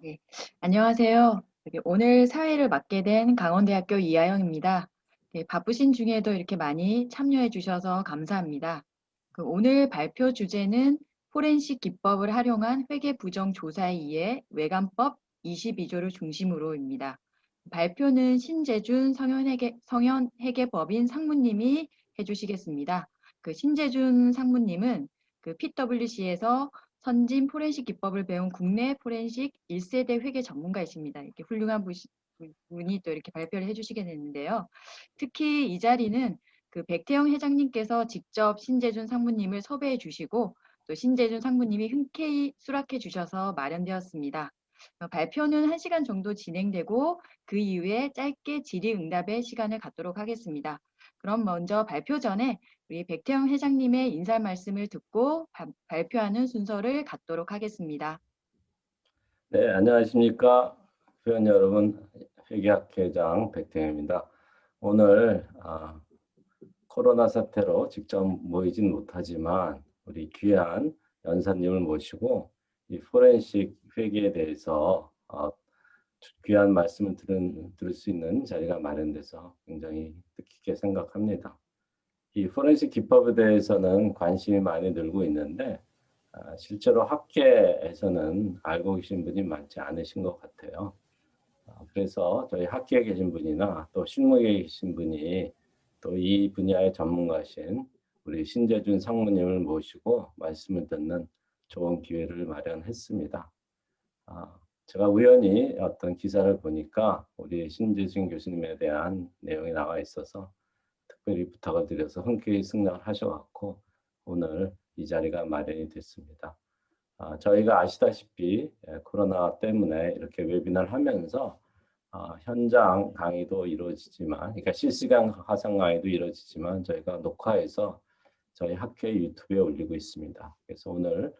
네, 안녕하세요. 오늘 사회를 맡게 된 강원대학교 이하영입니다. 네, 바쁘신 중에도 이렇게 많이 참여해 주셔서 감사합니다. 오늘 발표 주제는 포렌식 기법을 활용한 회계 부정 조사에 의해 외관법 22조를 중심으로입니다. 발표는 신재준 성현회계법인 상무님이 해주시겠습니다. 신재준 상무님은 PwC에서 선진 포렌식 기법을 배운 국내 포렌식 1세대 회계 전문가이십니다. 이렇게 훌륭한 분이 또 이렇게 발표를 해주시게 됐는데요. 특히 이 자리는 백태영 회장님께서 직접 신재준 상무님을 섭외해 주시고 또 신재준 상무님이 흔쾌히 수락해 주셔서 마련되었습니다. 발표는 1시간 정도 진행되고 그 이후에 짧게 질의응답의 시간을 갖도록 하겠습니다. 그럼 먼저 발표 전에 우리 백태영 회장님의 인사 말씀을 듣고 발표하는 순서를 갖도록 하겠습니다. 네, 안녕하십니까. 회원 여러분, 회계학회장 백태영입니다. 오늘 코로나 사태로 직접 모이진 못하지만 우리 귀한 연사님을 모시고 이 포렌식 회계에 대해서 귀한 말씀을 들을 수 있는 자리가 마련돼서 굉장히 뜻깊게 생각합니다. 이 포렌식 기법에 대해서는 관심이 많이 늘고 있는데 실제로 학계에서는 알고 계신 분이 많지 않으신 것 같아요. 그래서 저희 학계에 계신 분이나 또 실무에 계신 분이 또 이 분야의 전문가신 우리 신재준 상무님을 모시고 말씀을 듣는 좋은 기회를 마련했습니다. 제가 우연히 어떤 기사를 보니까 우리 신재준 교수님에 대한 내용이 나와 있어서 특별히 부탁을 드려서 흔쾌히 승낙을 하셔갖고 오늘 이 자리가 마련이 됐습니다. 저희가 아시다시피 코로나 때문에 이렇게 웨비나를 하면서 현장 강의도 이루어지지만, 그러니까 실시간 화상 강의도 이루어지지만 저희가 녹화해서 저희 학회 유튜브에 올리고 있습니다. 그래서 오늘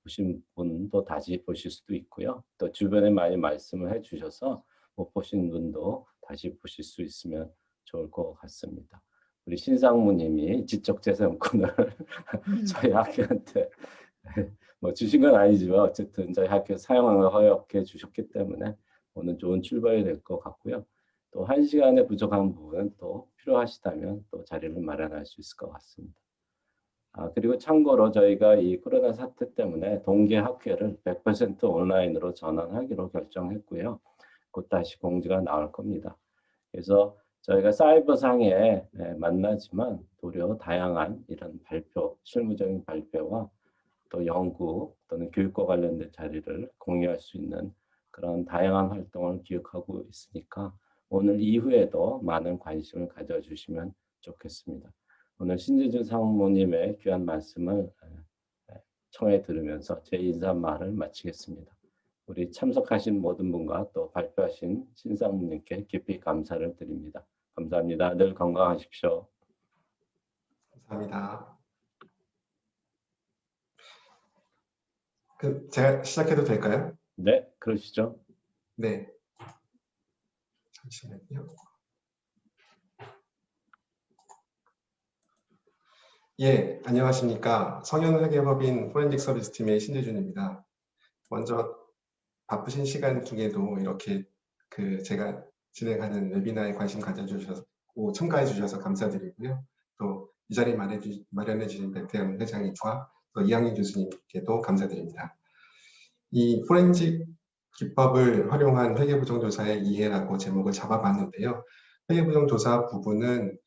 보신 분도 다시 보실 수도 있고요. 또 주변에 많이 말씀을 해주셔서 못 보신 분도 다시 보실 수 있으면 좋을 것 같습니다. 우리 신상무님이 지적재산권을 저희 학교한테 뭐 주신 건 아니지만 어쨌든 저희 학교 사용을 허락해 주셨기 때문에 오늘 좋은 출발이 될 것 같고요. 또 1시간에 부족한 부분은 또 필요하시다면 또 자리를 마련할 수 있을 것 같습니다. 그리고 참고로 저희가 이 코로나 사태 때문에 동계 학회를 100% 온라인으로 전환하기로 결정했고요. 곧 다시 공지가 나올 겁니다. 그래서 저희가 사이버상에 만나지만 도리어 다양한 이런 발표, 실무적인 발표와 또 연구 또는 교육과 관련된 자리를 공유할 수 있는 그런 다양한 활동을 기획하고 있으니까 오늘 이후에도 많은 관심을 가져주시면 좋겠습니다. 오늘 신재준 상무님의 귀한 말씀을 청해 들으면서 제 인사말을 마치겠습니다. 우리 참석하신 모든 분과 또 발표하신 신상무님께 깊이 감사를 드립니다. 감사합니다. 늘 건강하십시오. 감사합니다. 제가 시작해도 될까요? 네, 그러시죠. 네. 잠시만요. 예, 안녕하십니까. 성현회계법인 포렌식 서비스 팀의 신재준입니다. 먼저 바쁘신 시간 중에도 이렇게 제가 진행하는 웨비나에 관심 가져주셔서 참가해 주셔서 감사드리고요. 또 이 자리 마련해 주신 백태영 회장님과 또 이항희 교수님께도 감사드립니다. 이 포렌식 기법을 활용한 회계부정조사의 이해라고 제목을 잡아봤는데요. 회계부정조사 부분은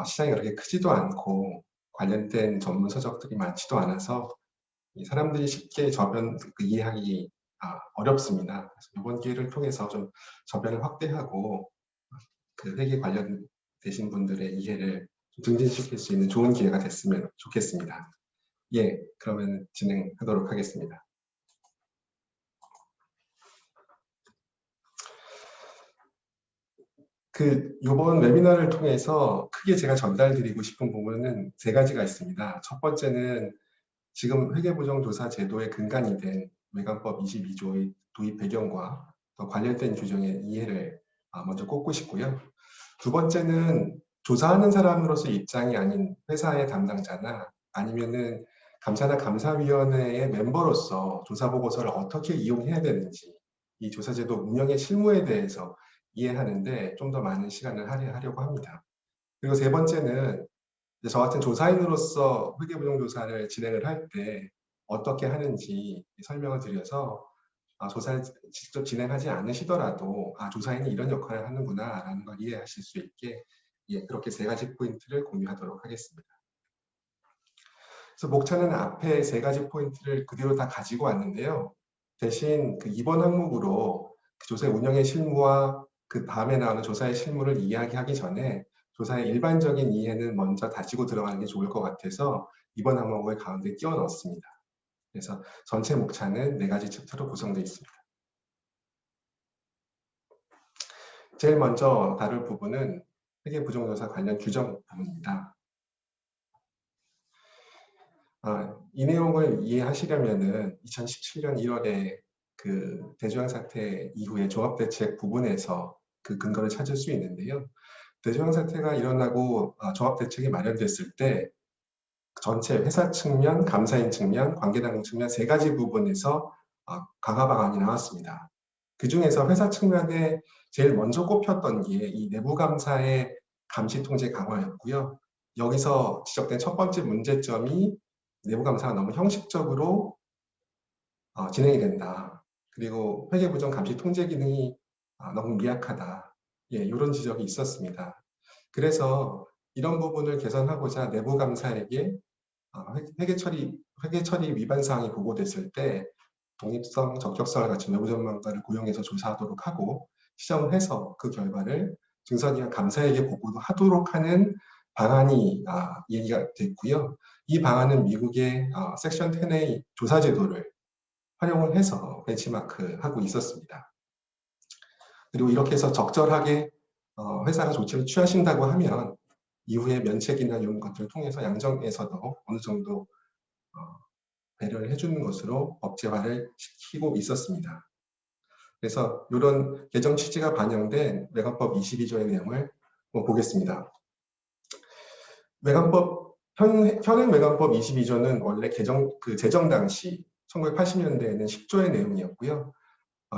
시장이 그렇게 크지도 않고 관련된 전문 서적들이 많지도 않아서 이 사람들이 쉽게 이해하기 어렵습니다. 그래서 이번 기회를 통해서 좀 저변을 확대하고 회계 관련되신 분들의 이해를 증진시킬 수 있는 좋은 기회가 됐으면 좋겠습니다. 예, 그러면 진행하도록 하겠습니다. 이번 웨비나를 통해서 크게 제가 전달드리고 싶은 부분은 3가지가 있습니다. 첫 번째는 지금 회계부정조사 제도의 근간이 된 외관법 22조의 도입 배경과 또 관련된 규정의 이해를 먼저 꼽고 싶고요. 두 번째는 조사하는 사람으로서의 입장이 아닌 회사의 담당자나 아니면은 감사나 감사위원회의 멤버로서 조사보고서를 어떻게 이용해야 되는지 이 조사제도 운영의 실무에 대해서 이해하는데 좀 더 많은 시간을 할애하려고 합니다. 그리고 세 번째는 저 같은 조사인으로서 회계부정조사를 진행을 할 때 어떻게 하는지 설명을 드려서 조사를 직접 진행하지 않으시더라도 조사인이 이런 역할을 하는구나 라는 걸 이해하실 수 있게 그렇게 세 가지 포인트를 공유하도록 하겠습니다. 그래서 목차는 앞에 세 가지 포인트를 그대로 다 가지고 왔는데요. 대신 그 이번 항목으로 그 조사의 운영의 실무와 그 다음에 나오는 조사의 실무를 이야기하기 전에 조사의 일반적인 이해는 먼저 다지고 들어가는 게 좋을 것 같아서 이번 항목을 가운데 끼워 넣었습니다. 그래서 전체 목차는 4가지 챕터로 구성되어 있습니다. 제일 먼저 다룰 부분은 회계부정조사 관련 규정 부분입니다. 이 내용을 이해하시려면은 2017년 1월에 그 대주양 사태 이후에 종합대책 부분에서 그 근거를 찾을 수 있는데요. 대주양 사태가 일어나고 종합대책이 마련됐을 때 전체 회사 측면, 감사인 측면, 관계당국 측면 3가지 부분에서 강화 방안이 나왔습니다. 그 중에서 회사 측면에 제일 먼저 꼽혔던 게 이 내부감사의 감시 통제 강화였고요. 여기서 지적된 첫 번째 문제점이 내부감사가 너무 형식적으로 진행이 된다. 그리고 회계부정 감시 통제 기능이 너무 미약하다. 이런 지적이 있었습니다. 그래서 이런 부분을 개선하고자 내부감사에게 회계 처리 위반 사항이 보고됐을 때 독립성, 적격성을 갖춘 외부 전문가를 고용해서 조사하도록 하고 시정을 해서 그 결과를 증선이와 감사에게 보고도 하도록 하는 방안이 얘기가 됐고요. 이 방안은 미국의 섹션 10A 조사 제도를 활용을 해서 벤치마크하고 있었습니다. 그리고 이렇게 해서 적절하게 회사가 조치를 취하신다고 하면 이후에 면책이나 이런 것들을 통해서 양정에서도 어느 정도 배려를 해주는 것으로 법제화를 시키고 있었습니다. 그래서 이런 개정 취지가 반영된 외관법 22조의 내용을 보겠습니다. 현행 외관법 22조는 원래 제정 당시 1980년대에는 10조의 내용이었고요.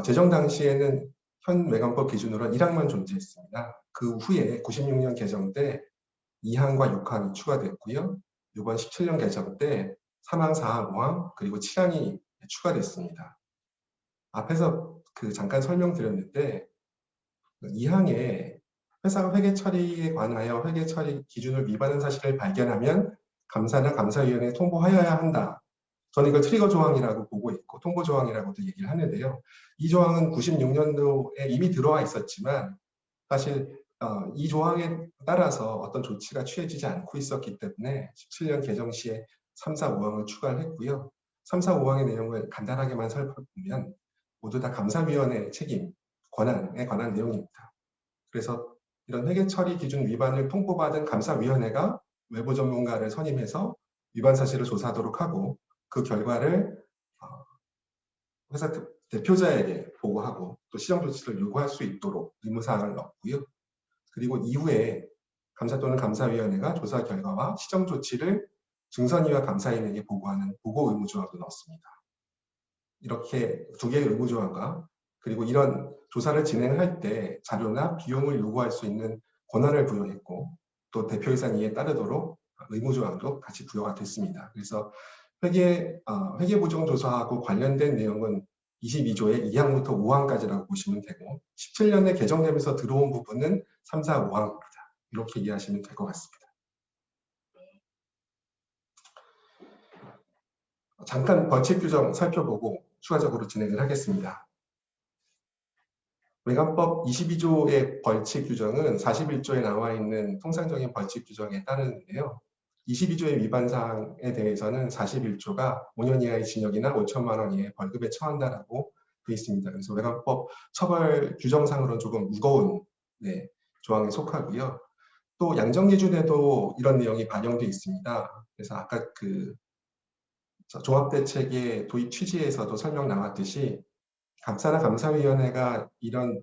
제정 당시에는 현 외관법 기준으로 1항만 존재했습니다. 그 후에 96년 개정 때 2항과 6항이 추가됐고요. 이번 17년 개정 때 3항, 4항, 5항 그리고 7항이 추가됐습니다. 앞에서 잠깐 설명드렸는데 2항에 회사가 회계 처리에 관하여 회계 처리 기준을 위반한 사실을 발견하면 감사나 감사위원회에 통보하여야 한다. 저는 이걸 트리거 조항이라고 보고 있고 통보 조항이라고도 얘기를 하는데요. 이 조항은 96년도에 이미 들어와 있었지만 사실 이 조항에 따라서 어떤 조치가 취해지지 않고 있었기 때문에 17년 개정 시에 3, 4, 5항을 추가를 했고요. 3, 4, 5항의 내용을 간단하게만 살펴보면 모두 다 감사위원회의 책임, 권한에 관한 내용입니다. 그래서 이런 회계 처리 기준 위반을 통보받은 감사위원회가 외부 전문가를 선임해서 위반 사실을 조사하도록 하고 그 결과를 회사 대표자에게 보고하고 또 시정 조치를 요구할 수 있도록 의무사항을 넣었고요. 그리고 이후에 감사 또는 감사위원회가 조사 결과와 시정 조치를 증선위와 감사인에게 보고하는 보고 의무 조항도 넣었습니다. 이렇게 2개의 의무 조항과 그리고 이런 조사를 진행할 때 자료나 비용을 요구할 수 있는 권한을 부여했고 또 대표이사는 이에 따르도록 의무 조항도 같이 부여가 됐습니다. 그래서 회계부정조사하고 관련된 내용은 22조의 2항부터 5항까지라고 보시면 되고 17년에 개정되면서 들어온 부분은 3, 4, 5항입니다. 이렇게 이해하시면 될 것 같습니다. 잠깐 벌칙 규정 살펴보고 추가적으로 진행을 하겠습니다. 외관법 22조의 벌칙 규정은 41조에 나와 있는 통상적인 벌칙 규정에 따르는데요. 22조의 위반 사항에 대해서는 41조가 5년 이하의 징역이나 5천만 원 이하의 벌금에 처한다라고 되어 있습니다. 그래서 외관법 처벌 규정상으로는 조금 무거운 조항에 속하고요. 또 양정기준에도 이런 내용이 반영되어 있습니다. 그래서 아까 종합대책의 도입 취지에서도 설명 나왔듯이 감사나 감사위원회가 이런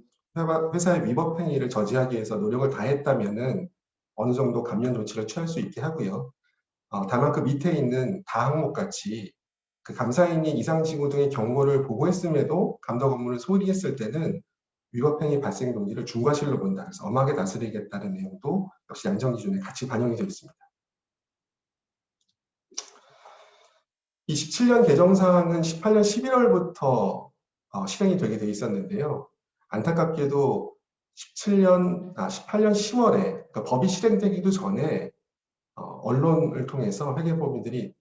회사의 위법 행위를 저지하기 위해서 노력을 다했다면은 어느 정도 감면 조치를 취할 수 있게 하고요. 다만 그 밑에 있는 다항목 같이 그 감사인이 이상지구 등의 경고를 보고했음에도 감독 업무를 소홀히 했을 때는 위법행위 발생 동기를 중과실로 본다. 그래서 엄하게 다스리겠다는 내용도 역시 양정 기준에 같이 반영이 되어 있습니다. 27년 개정사항은 18년 11월부터 실행이 되게 돼 있었는데요. 안타깝게도 18년 10월에 그러니까 법이 실행되기도 전에 언론을 통해서 회계법인들이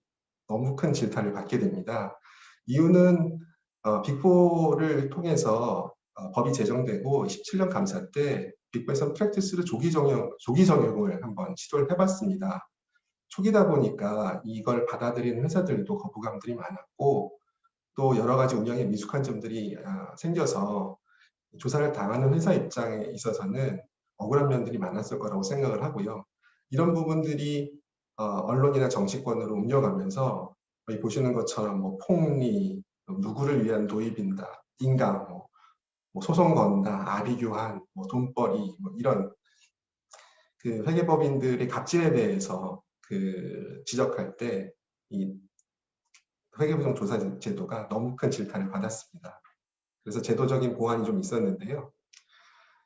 너무 큰 질타를 받게 됩니다. 이유는 빅4를 통해서 법이 제정되고 17년 감사 때 빅4에서 프랙티스를 조기 적용을 한번 시도를 해봤습니다. 초기다 보니까 이걸 받아들이는 회사들도 거부감들이 많았고 또 여러 가지 운영에 미숙한 점들이 생겨서 조사를 당하는 회사 입장에 있어서는 억울한 면들이 많았을 거라고 생각을 하고요. 이런 부분들이 언론이나 정치권으로 옮겨가면서 여기 보시는 것처럼 뭐 폭리, 누구를 위한 도입인다, 인가, 뭐 소송 건다, 아비 교환, 뭐 돈벌이, 뭐 이런 그 회계법인들의 갑질에 대해서 그 지적할 때 이 회계부정 조사 제도가 너무 큰 질타를 받았습니다. 그래서 제도적인 보완이 좀 있었는데요.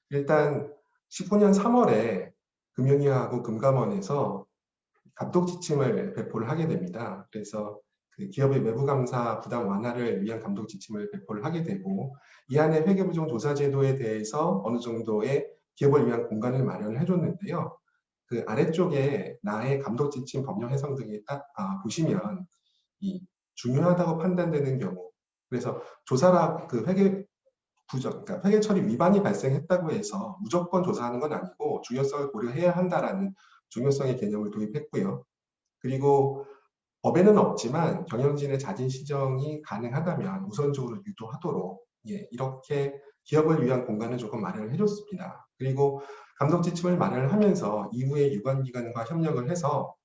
일단 19년 3월에 금융위하고 금감원에서 감독 지침을 배포를 하게 됩니다. 그래서 그 기업의 외부 감사 부담 완화를 위한 감독 지침을 배포를 하게 되고 이 안에 회계부정 조사 제도에 대해서 어느 정도의 기업을 위한 공간을 마련을 해줬는데요. 그 아래쪽에 나의 감독 지침 법령 해석 등이 딱 보시면 이 중요하다고 판단되는 경우 그래서 조사라 그 그러니까 회계 처리 위반이 발생했다고 해서 무조건 조사하는 건 아니고 중요성을 고려해야 한다라는 중요성의 개념을 도입했고요. 그리고 법에는 없지만 경영진의 자진 시정이 가능하다면 우선적으로 유도하도록 이렇게 기업을 위한 공간을 조금 마련을 해줬습니다. 그리고 감독 지침을 마련을 하면서 이후에 유관기관과 협력을 해서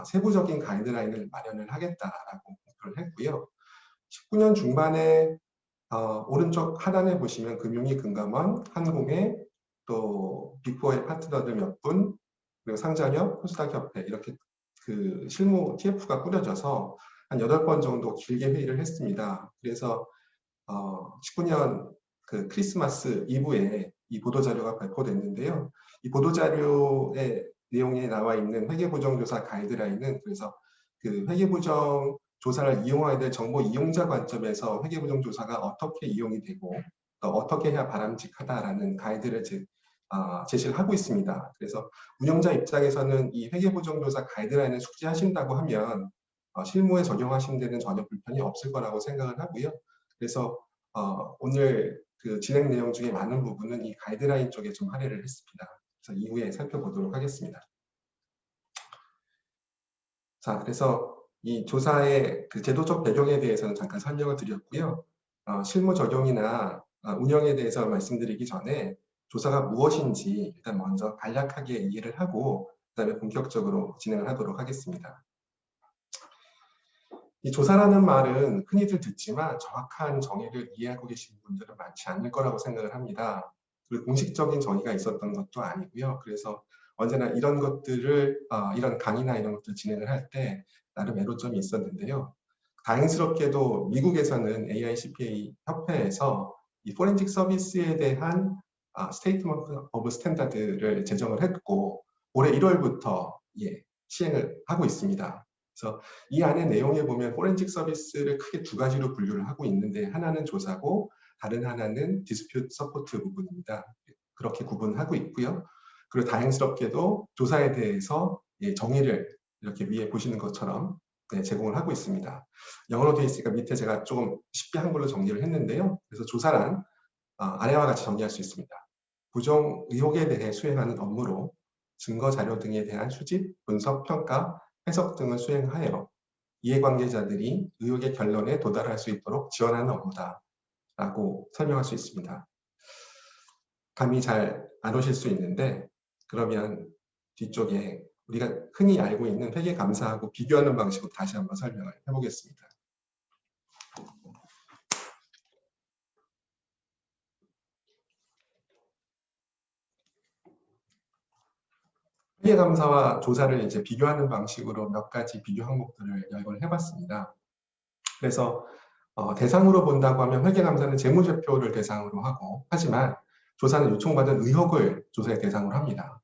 세부적인 가이드라인을 마련을 하겠다라고 목표를 했고요. 19년 중반에 오른쪽 하단에 보시면 금융위 금감원, 한국의 또 빅4의 파트너들 몇 분, 그리고 상장협, 코스닥 협회 이렇게 그 실무 TF가 꾸려져서 한 8번 정도 길게 회의를 했습니다. 그래서 19년 그 크리스마스 이브에 이 보도자료가 발표됐는데요. 이 보도자료의 내용에 나와 있는 회계부정조사 가이드라인은 그래서 그 회계부정 조사를 이용하게 될 정보 이용자 관점에서 회계부정 조사가 어떻게 이용이 되고 또 어떻게 해야 바람직하다라는 가이드를 제시를 하고 있습니다. 그래서 운영자 입장에서는 이 회계부정 조사 가이드라인을 숙지하신다고 하면 실무에 적용하시는 데는 전혀 불편이 없을 거라고 생각을 하고요. 그래서 오늘 그 진행 내용 중에 많은 부분은 이 가이드라인 쪽에 좀 할애를 했습니다. 그래서 이후에 살펴보도록 하겠습니다. 자, 그래서 이 조사의 그 제도적 배경에 대해서는 잠깐 설명을 드렸고요. 실무 적용이나 운영에 대해서 말씀드리기 전에 조사가 무엇인지 일단 먼저 간략하게 이해를 하고 그다음에 본격적으로 진행을 하도록 하겠습니다. 이 조사라는 말은 흔히들 듣지만 정확한 정의를 이해하고 계신 분들은 많지 않을 거라고 생각을 합니다. 그리고 공식적인 정의가 있었던 것도 아니고요. 그래서 언제나 이런 것들을 이런 강의나 이런 것들 진행을 할 때 나름 애로점이 있었는데요. 다행스럽게도 미국에서는 AICPA 협회에서 이 포렌식 서비스에 대한 스테이트먼트 오브 스탠다드를 제정을 했고 올해 1월부터 시행을 하고 있습니다. 그래서 이 안에 내용에 보면 포렌식 서비스를 크게 두 가지로 분류를 하고 있는데 하나는 조사고 다른 하나는 디스퓨트 서포트 부분입니다. 그렇게 구분하고 있고요. 그리고 다행스럽게도 조사에 대해서 정의를 이렇게 위에 보시는 것처럼 제공을 하고 있습니다. 영어로 되어 있으니까 밑에 제가 조금 쉽게 한글로 정리를 했는데요. 그래서 조사란 아래와 같이 정리할 수 있습니다. 부정 의혹에 대해 수행하는 업무로 증거 자료 등에 대한 수집, 분석, 평가, 해석 등을 수행하여 이해관계자들이 의혹의 결론에 도달할 수 있도록 지원하는 업무다라고 설명할 수 있습니다. 감이 잘 안 오실 수 있는데 그러면 뒤쪽에 우리가 흔히 알고 있는 회계감사하고 비교하는 방식으로 다시 한번 설명을 해보겠습니다. 회계감사와 조사를 이제 비교하는 방식으로 몇 가지 비교 항목들을 열거를 해봤습니다. 그래서 대상으로 본다고 하면 회계감사는 재무제표를 대상으로 하고, 하지만 조사는 요청받은 의혹을 조사의 대상으로 합니다.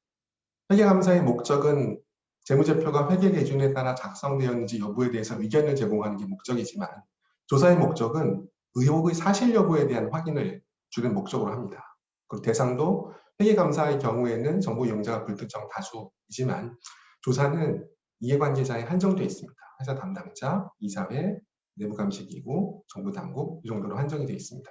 회계감사의 목적은 재무제표가 회계 기준에 따라 작성되었는지 여부에 대해서 의견을 제공하는 게 목적이지만, 조사의 목적은 의혹의 사실 여부에 대한 확인을 주는 목적으로 합니다. 그 대상도 회계감사의 경우에는 정보 이용자가 불특정 다수이지만, 조사는 이해관계자에 한정되어 있습니다. 회사 담당자, 이사회, 내부감시기구, 정부당국 이 정도로 한정이 되어 있습니다.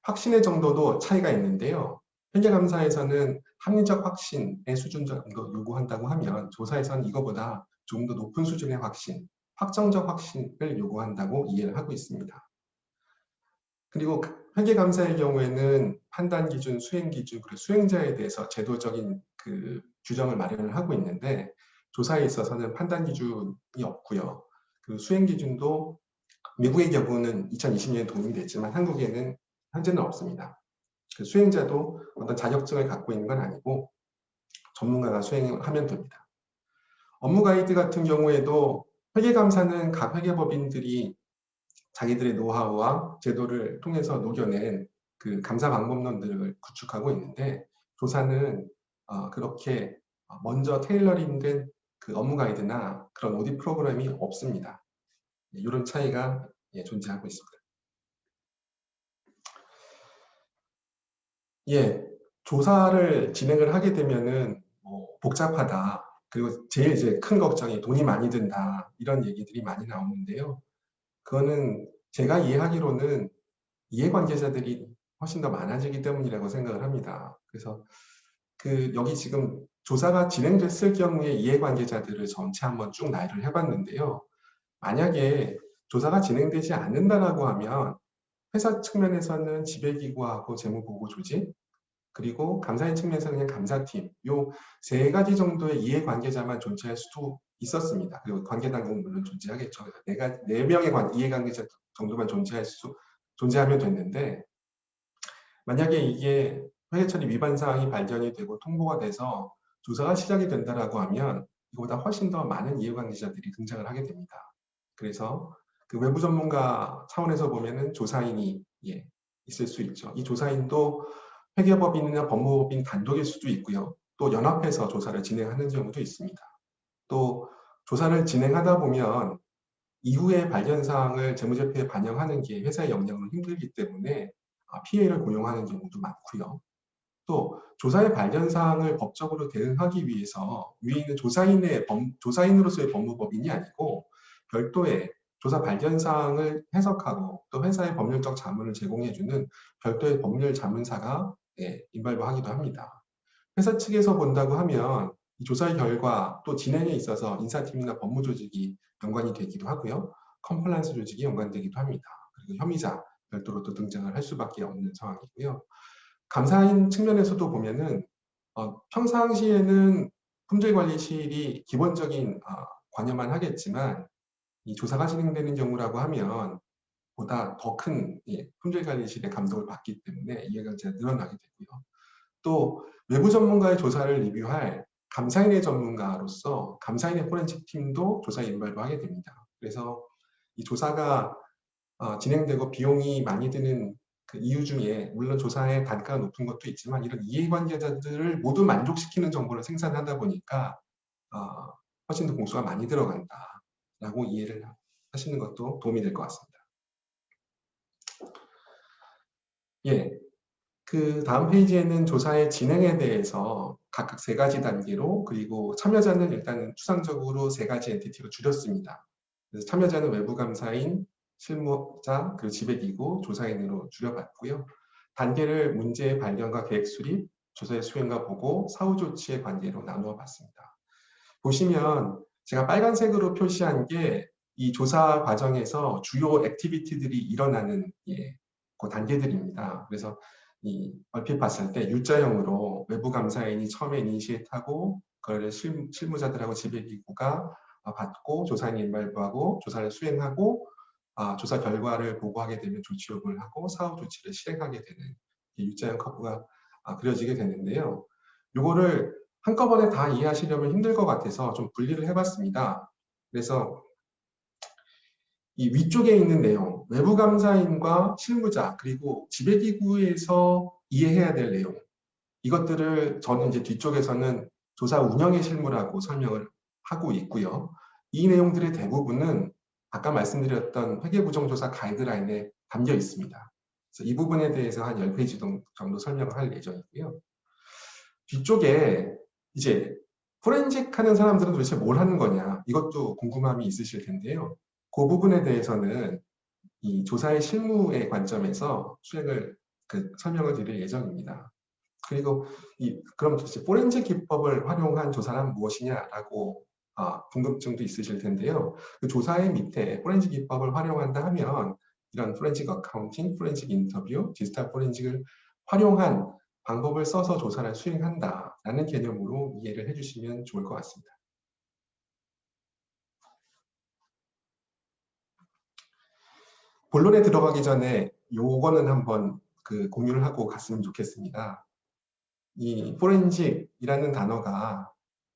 확신의 정도도 차이가 있는데요. 회계감사에서는 합리적 확신의 수준 정도 요구한다고 하면 조사에서는 이거보다 좀 더 높은 수준의 확신, 확정적 확신을 요구한다고 이해를 하고 있습니다. 그리고 회계감사의 경우에는 판단 기준, 수행 기준, 그리고 수행자에 대해서 제도적인 그 규정을 마련을 하고 있는데, 조사에 있어서는 판단 기준이 없고요. 그 수행 기준도 미국의 경우는 2020년에 도입이 됐지만 한국에는 현재는 없습니다. 그 수행자도 어떤 자격증을 갖고 있는 건 아니고 전문가가 수행을 하면 됩니다. 업무 가이드 같은 경우에도 회계감사는 각 회계법인들이 자기들의 노하우와 제도를 통해서 녹여낸 그 감사 방법론들을 구축하고 있는데, 조사는 그렇게 먼저 테일러링된 그 업무 가이드나 그런 오디트 프로그램이 없습니다. 이런 차이가 존재하고 있습니다. 조사를 진행을 하게 되면은 복잡하다. 그리고 제일 이제 큰 걱정이 돈이 많이 든다. 이런 얘기들이 많이 나오는데요. 그거는 제가 이해하기로는 이해관계자들이 훨씬 더 많아지기 때문이라고 생각을 합니다. 그래서 여기 지금 조사가 진행됐을 경우에 이해관계자들을 전체 한번 쭉 나열을 해봤는데요. 만약에 조사가 진행되지 않는다라고 하면 회사 측면에서는 지배기구하고 재무보고 조직, 그리고 감사인 측면에서는 그냥 감사팀, 요 세 가지 정도의 이해관계자만 존재할 수도 있었습니다. 그리고 관계당국은 물론 존재하겠죠. 네 명의 이해관계자 정도만 존재하면 됐는데, 만약에 이게 회계처리 위반 사항이 발견이 되고 통보가 돼서 조사가 시작이 된다라고 하면 이거보다 훨씬 더 많은 이해관계자들이 등장을 하게 됩니다. 그래서 그 외부 전문가 차원에서 보면은 조사인이 있을 수 있죠. 이 조사인도 회계법인이나 법무법인 단독일 수도 있고요. 또 연합해서 조사를 진행하는 경우도 있습니다. 또 조사를 진행하다 보면 이후에 발견 사항을 재무제표에 반영하는 게 회사의 역량으로 힘들기 때문에 PA를 고용하는 경우도 많고요. 또 조사의 발견 사항을 법적으로 대응하기 위해서 위에 있는 조사인으로서의 법무법인이 아니고 별도의 조사 발견 사항을 해석하고 또 회사의 법률적 자문을 제공해주는 별도의 법률 자문사가 인발부하기도 합니다. 회사 측에서 본다고 하면 이 조사의 결과 또 진행에 있어서 인사팀이나 법무조직이 연관이 되기도 하고요. 컴플라이언스 조직이 연관되기도 합니다. 그리고 혐의자 별도로 또 등장을 할 수밖에 없는 상황이고요. 감사인 측면에서도 보면은 평상시에는 품질관리실이 기본적인 관여만 하겠지만 이 조사가 진행되는 경우라고 하면 보다 더 큰 품질관리실의 감독을 받기 때문에 이해가 늘어나게 되고요. 또 외부 전문가의 조사를 리뷰할 감사인의 전문가로서 감사인의 포렌식 팀도 조사에 인발도 하게 됩니다. 그래서 이 조사가 진행되고 비용이 많이 드는 그 이유 중에 물론 조사의 단가가 높은 것도 있지만 이런 이해관계자들을 모두 만족시키는 정보를 생산하다 보니까 훨씬 더 공수가 많이 들어간다라고 이해를 하시는 것도 도움이 될 것 같습니다. 그 다음 페이지에는 조사의 진행에 대해서 각각 3가지 단계로, 그리고 참여자는 일단 추상적으로 3가지 엔티티로 줄였습니다. 그래서 참여자는 외부 감사인, 실무자, 그리고 지배기구, 조사인으로 줄여봤고요. 단계를 문제의 발견과 계획 수립, 조사의 수행과 보고, 사후 조치의 관계로 나누어 봤습니다. 보시면 제가 빨간색으로 표시한 게 이 조사 과정에서 주요 액티비티들이 일어나는 그 단계들입니다. 그래서 얼핏 봤을 때 U자형으로 외부 감사인이 처음에 이니시에이트하고 그걸 실무자들하고 지배기구가 받고 조사인이 인발부하고 조사를 수행하고 조사 결과를 보고하게 되면 조치 요구를 하고 사후 조치를 실행하게 되는 U자형 커브가 그려지게 되는데요. 요거를 한꺼번에 다 이해하시려면 힘들 것 같아서 좀 분리를 해봤습니다. 그래서 이 위쪽에 있는 내용, 외부감사인과 실무자, 그리고 지배기구에서 이해해야 될 내용, 이것들을 저는 이제 뒤쪽에서는 조사 운영의 실무라고 설명을 하고 있고요. 이 내용들의 대부분은 아까 말씀드렸던 회계부정조사 가이드라인에 담겨 있습니다. 그래서 이 부분에 대해서 한 10페이지 정도 설명을 할 예정이고요. 뒤쪽에 이제 포렌식 하는 사람들은 도대체 뭘 하는 거냐, 이것도 궁금함이 있으실 텐데요. 그 부분에 대해서는 이 조사의 실무의 관점에서 설명을 드릴 예정입니다. 그리고 그럼 도대체 포렌식 기법을 활용한 조사란 무엇이냐라고 궁금증도 있으실 텐데요. 그 조사의 밑에 포렌식 기법을 활용한다 하면 이런 포렌식 어카운팅, 포렌식 인터뷰, 디지털 포렌식을 활용한 방법을 써서 조사를 수행한다라는 개념으로 이해를 해주시면 좋을 것 같습니다. 본론에 들어가기 전에 요거는 한번 공유를 하고 갔으면 좋겠습니다. 이 포렌식이라는 단어가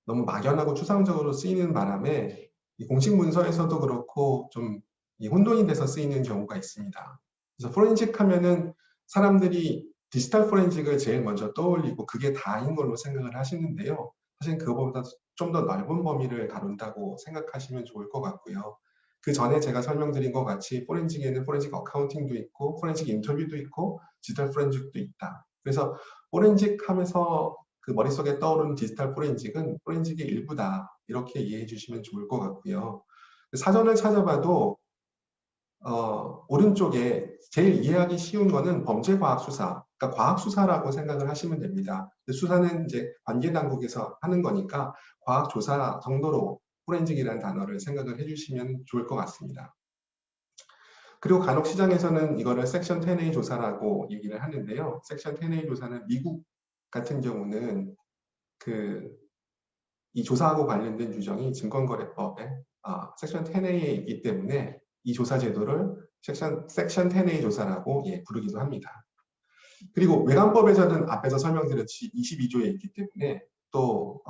너무 막연하고 추상적으로 쓰이는 바람에 이 공식 문서에서도 그렇고 좀 혼돈이 돼서 쓰이는 경우가 있습니다. 그래서 포렌식 하면은 사람들이 디지털 포렌식을 제일 먼저 떠올리고 그게 다인 걸로 생각을 하시는데요. 사실 그거보다 좀 더 넓은 범위를 다룬다고 생각하시면 좋을 것 같고요. 그 전에 제가 설명드린 것 같이 포렌식에는 포렌식 어카운팅도 있고 포렌식 인터뷰도 있고 디지털 포렌식도 있다. 그래서 포렌식 하면서 그 머릿속에 떠오르는 디지털 포렌식은 포렌식의 일부다, 이렇게 이해해 주시면 좋을 것 같고요. 사전을 찾아봐도 오른쪽에 제일 이해하기 쉬운 거는 범죄과학수사, 그러니까 과학수사라고 생각을 하시면 됩니다. 수사는 이제 관계당국에서 하는 거니까 과학조사 정도로 포렌식이라는 단어를 생각을 해주시면 좋을 것 같습니다. 그리고 간혹 시장에서는 이거를 섹션 10A 조사라고 얘기를 하는데요. 섹션 10A 조사는 미국 같은 경우는 이 조사하고 관련된 규정이 증권거래법에 섹션 10A에 있기 때문에 이 조사 제도를 섹션 10A 조사라고 부르기도 합니다. 그리고 외관법에서는 앞에서 설명드렸듯이 22조에 있기 때문에 또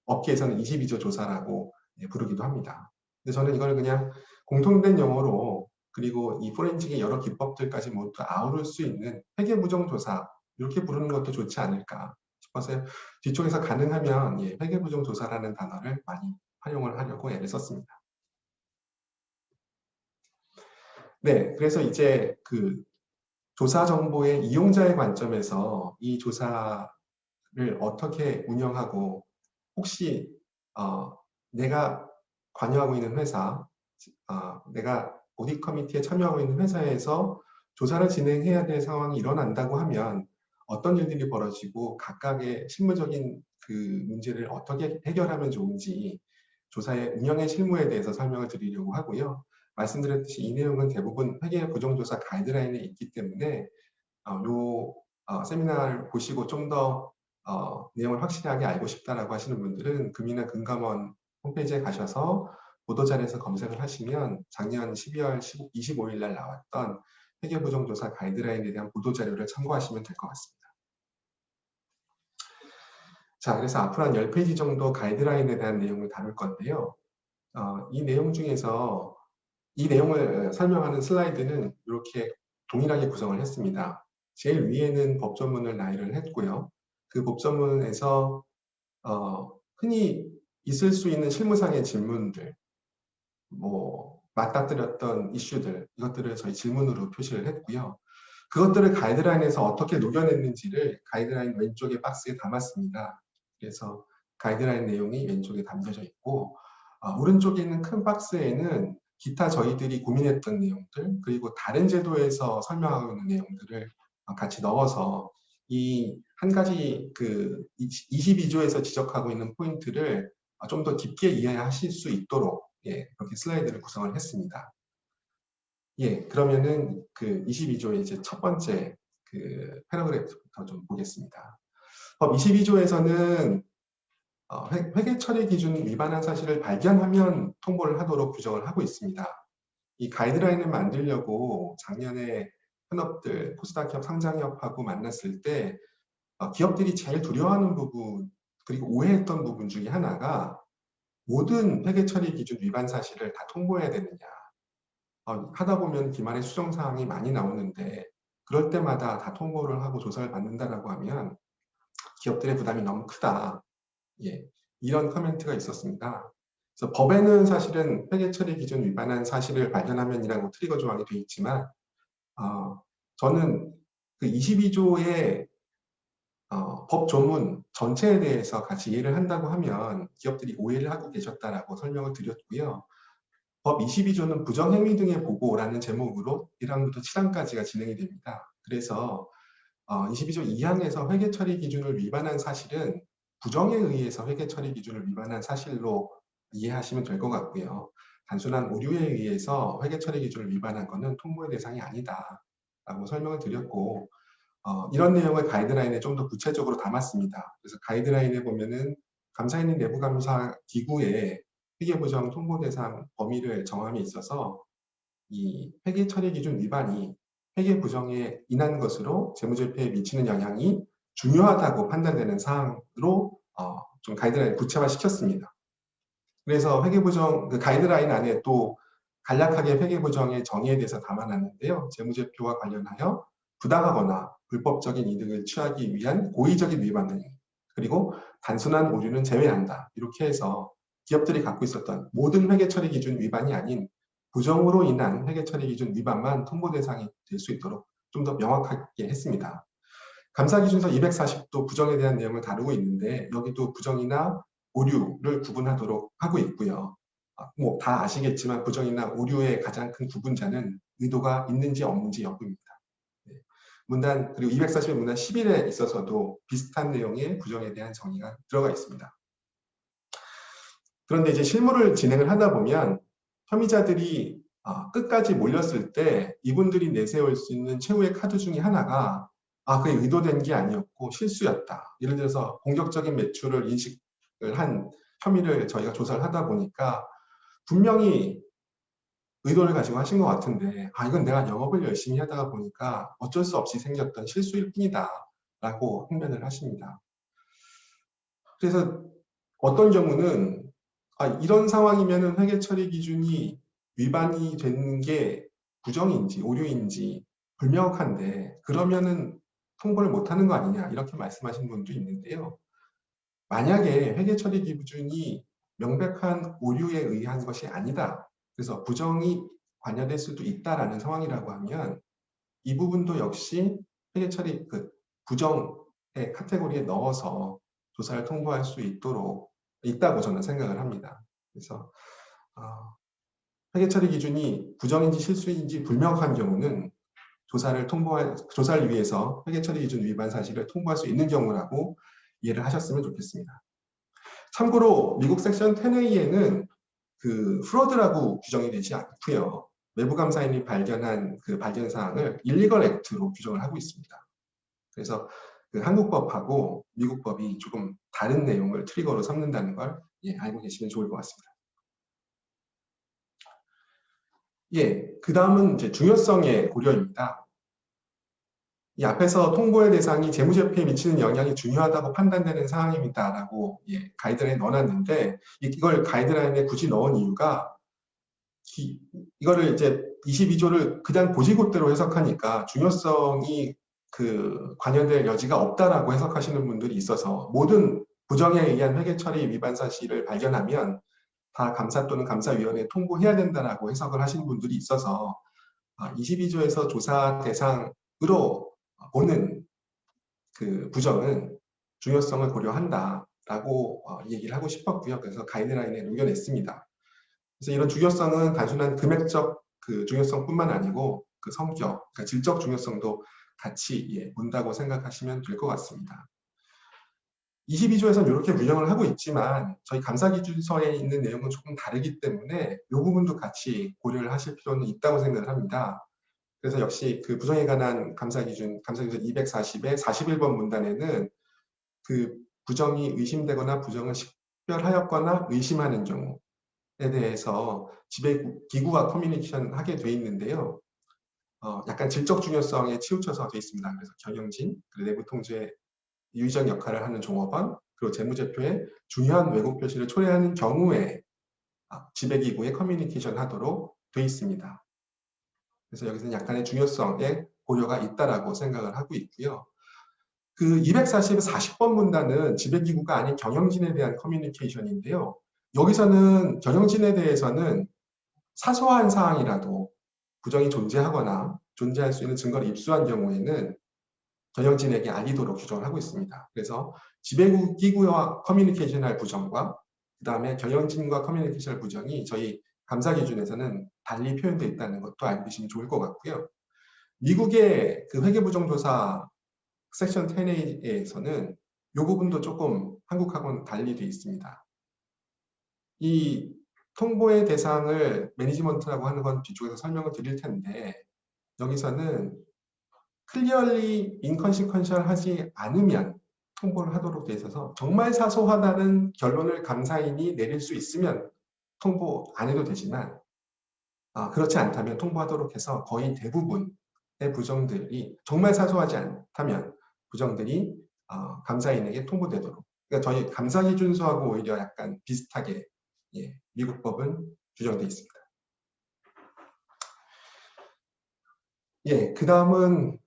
업계에서는 22조 조사라고 부르기도 합니다. 근데 저는 이걸 그냥 공통된 용어로, 그리고 이 포렌식의 여러 기법들까지 모두 아우를 수 있는 회계부정조사, 이렇게 부르는 것도 좋지 않을까 싶어서 뒤쪽에서 가능하면 회계부정조사라는 단어를 많이 활용을 하려고 애를 썼습니다. 네, 그래서 이제 조사 정보의 이용자의 관점에서 이 조사를 어떻게 운영하고, 혹시 내가 관여하고 있는 회사, 내가 오디트 커미티에 참여하고 있는 회사에서 조사를 진행해야 될 상황이 일어난다고 하면 어떤 일들이 벌어지고 각각의 실무적인 문제를 어떻게 해결하면 좋은지 조사의 운영의 실무에 대해서 설명을 드리려고 하고요. 말씀드렸듯이 이 내용은 대부분 회계 부정조사 가이드라인에 있기 때문에 세미나를 보시고 좀 더 내용을 확실하게 알고 싶다라고 하시는 분들은 금이나 금감원 홈페이지에 가셔서 보도자료에서 검색을 하시면 작년 12월 25일 날 나왔던 회계부정조사 가이드라인에 대한 보도자료를 참고하시면 될 것 같습니다. 자, 그래서 앞으로 한 10페이지 정도 가이드라인에 대한 내용을 다룰 건데요. 이 내용 중에서 이 내용을 설명하는 슬라이드는 이렇게 동일하게 구성을 했습니다. 제일 위에는 법조문을 나열을 했고요. 그 법조문에서 흔히 있을 수 있는 실무상의 질문들, 맞닥뜨렸던 이슈들, 이것들을 저희 질문으로 표시를 했고요. 그것들을 가이드라인에서 어떻게 녹여냈는지를 가이드라인 왼쪽의 박스에 담았습니다. 그래서 가이드라인 내용이 왼쪽에 담겨져 있고, 오른쪽에 있는 큰 박스에는 기타 저희들이 고민했던 내용들, 그리고 다른 제도에서 설명하고 있는 내용들을 같이 넣어서 이 한 가지 22조에서 지적하고 있는 포인트를 좀 더 깊게 이해하실 수 있도록 그렇게 슬라이드를 구성을 했습니다. 그러면은 22조의 이제 첫 번째 패러그래프부터 좀 보겠습니다. 법 22조에서는 회계 처리 기준 위반한 사실을 발견하면 통보를 하도록 규정을 하고 있습니다. 이 가이드라인을 만들려고 작년에 현업들, 코스닥 협, 상장협하고 만났을 때 기업들이 제일 두려워하는 부분, 그리고 오해했던 부분 중에 하나가 모든 회계 처리 기준 위반 사실을 다 통보해야 되느냐. 하다 보면 기말에 수정사항이 많이 나오는데 그럴 때마다 다 통보를 하고 조사를 받는다라고 하면 기업들의 부담이 너무 크다. 예, 이런 커멘트가 있었습니다. 그래서 법에는 사실은 회계 처리 기준 위반한 사실을 발견하면이라고 트리거 조항이 되어 있지만 저는 그 22조의 법 조문 전체에 대해서 같이 이해를 한다고 하면 기업들이 오해를 하고 계셨다라고 설명을 드렸고요. 법 22조는 부정행위 등의 보고라는 제목으로 1항부터 7항까지가 진행이 됩니다. 그래서 22조 2항에서 회계 처리 기준을 위반한 사실은 부정에 의해서 회계 처리 기준을 위반한 사실로 이해하시면 될 것 같고요. 단순한 오류에 의해서 회계 처리 기준을 위반한 것은 통보의 대상이 아니다라고 설명을 드렸고 이런 내용을 가이드라인에 좀 더 구체적으로 담았습니다. 그래서 가이드라인에 보면은 감사인의 내부감사 기구에 회계부정 통보 대상 범위를 정함에 있어서 이 회계 처리 기준 위반이 회계 부정에 인한 것으로 재무제표에 미치는 영향이 중요하다고 판단되는 사항으로 좀 가이드라인을 구체화시켰습니다. 그래서 회계부정 그 가이드라인 안에 또 간략하게 회계부정의 정의에 대해서 담아놨는데요. 재무제표와 관련하여 부당하거나 불법적인 이득을 취하기 위한 고의적인 위반 등 그리고 단순한 오류는 제외한다. 이렇게 해서 기업들이 갖고 있었던 모든 회계처리 기준 위반이 아닌 부정으로 인한 회계처리 기준 위반만 통보 대상이 될 수 있도록 좀 더 명확하게 했습니다. 감사기준서 240도 부정에 대한 내용을 다루고 있는데 여기도 부정이나 오류를 구분하도록 하고 있고요. 뭐 다 아시겠지만 부정이나 오류의 가장 큰 구분자는 의도가 있는지 없는지 여부입니다. 네. 문단 그리고 240의 문단 11에 있어서도 비슷한 내용의 부정에 대한 정의가 들어가 있습니다. 그런데 이제 실무를 진행을 하다 보면 혐의자들이 끝까지 몰렸을 때 이분들이 내세울 수 있는 최후의 카드 중에 하나가 그게 의도된 게 아니었고 실수였다. 예를 들어서 공격적인 매출을 인식을 한 혐의를 저희가 조사를 하다 보니까 분명히 의도를 가지고 하신 것 같은데 이건 내가 영업을 열심히 하다가 보니까 어쩔 수 없이 생겼던 실수일 뿐이다 라고 항변을 하십니다. 그래서 어떤 경우는 이런 상황이면 회계 처리 기준이 위반이 되는 게 부정인지 오류인지 불명확한데 그러면은 통보를 못하는 거 아니냐 이렇게 말씀하신 분도 있는데요. 만약에 회계 처리 기준이 명백한 오류에 의한 것이 아니다. 그래서 부정이 관여될 수도 있다라는 상황이라고 하면 이 부분도 역시 회계 처리 부정의 카테고리에 넣어서 조사를 통보할 수 있다고 저는 생각을 합니다. 그래서 회계 처리 기준이 부정인지 실수인지 불명확한 경우는 조사를 위해서 회계 처리 기준 위반 사실을 통보할 수 있는 경우라고 이해를 하셨으면 좋겠습니다. 참고로 미국 섹션 10A에는 프로드라고 규정이 되지 않고요. 외부감사인이 발견한 그 발견 사항을 일리걸 액트로 규정을 하고 있습니다. 그래서 한국 법하고 미국 법이 조금 다른 내용을 트리거로 삼는다는 걸 알고 계시면 좋을 것 같습니다. 그 다음은 이제 중요성의 고려입니다. 이 앞에서 통보의 대상이 재무제표에 미치는 영향이 중요하다고 판단되는 사항입니다라고 가이드라인에 넣어놨는데 이걸 가이드라인에 굳이 넣은 이유가 이거를 이제 22조를 그냥 고지고대로 해석하니까 중요성이 관여될 여지가 없다라고 해석하시는 분들이 있어서 모든 부정에 의한 회계 처리 위반 사실을 발견하면 다 감사 또는 감사위원회에 통보해야 된다라고 해석을 하시는 분들이 있어서 22조에서 조사 대상으로 보는 부정은 중요성을 고려한다라고 얘기를 하고 싶었고요. 그래서 가이드라인에 녹여냈습니다. 그래서 이런 중요성은 단순한 금액적 중요성뿐만 아니고 성격, 그러니까 질적 중요성도 같이 본다고 생각하시면 될 것 같습니다. 22조에서는 이렇게 규정을 하고 있지만 저희 감사기준서에 있는 내용은 조금 다르기 때문에 이 부분도 같이 고려를 하실 필요는 있다고 생각을 합니다. 그래서 역시 부정에 관한 감사기준 240의 41번 문단에는 부정이 의심되거나 부정을 식별하였거나 의심하는 경우에 대해서 지배기구와 커뮤니케이션 하게 돼 있는데요. 약간 질적 중요성에 치우쳐서 돼 있습니다. 그래서 경영진, 그리고 내부 통제 유의적 역할을 하는 종업원, 그리고 재무제표에 중요한 왜곡 표시를 초래하는 경우에 지배기구에 커뮤니케이션 하도록 돼 있습니다. 그래서 여기서는 약간의 중요성의 고려가 있다라고 생각을 하고 있고요. 그 240번 문단은 지배기구가 아닌 경영진에 대한 커뮤니케이션인데요. 여기서는 경영진에 대해서는 사소한 사항이라도 부정이 존재하거나 존재할 수 있는 증거를 입수한 경우에는 경영진에게 알리도록 규정을 하고 있습니다. 그래서 지배기구와 커뮤니케이션할 부정과 그 다음에 경영진과 커뮤니케이션할 부정이 저희 감사 기준에서는 달리 표현되어 있다는 것도 알고 계시면 좋을 것 같고요. 미국의 그 회계부정조사 섹션 10A에서는 이 부분도 조금 한국하고는 달리 되어 있습니다. 이 통보의 대상을 매니지먼트라고 하는 건 뒤쪽에서 설명을 드릴 텐데 여기서는 clearly inconsequential 하지 않으면 통보를 하도록 되어 있어서 정말 사소하다는 결론을 감사인이 내릴 수 있으면 통보 안 해도 되지만 그렇지 않다면 통보하도록 해서 거의 대부분의 부정들이 정말 사소하지 않다면 부정들이 감사인에게 통보되도록, 그러니까 저희 감사기준서하고 오히려 약간 비슷하게 미국 법은 규정되어 있습니다. 그 다음은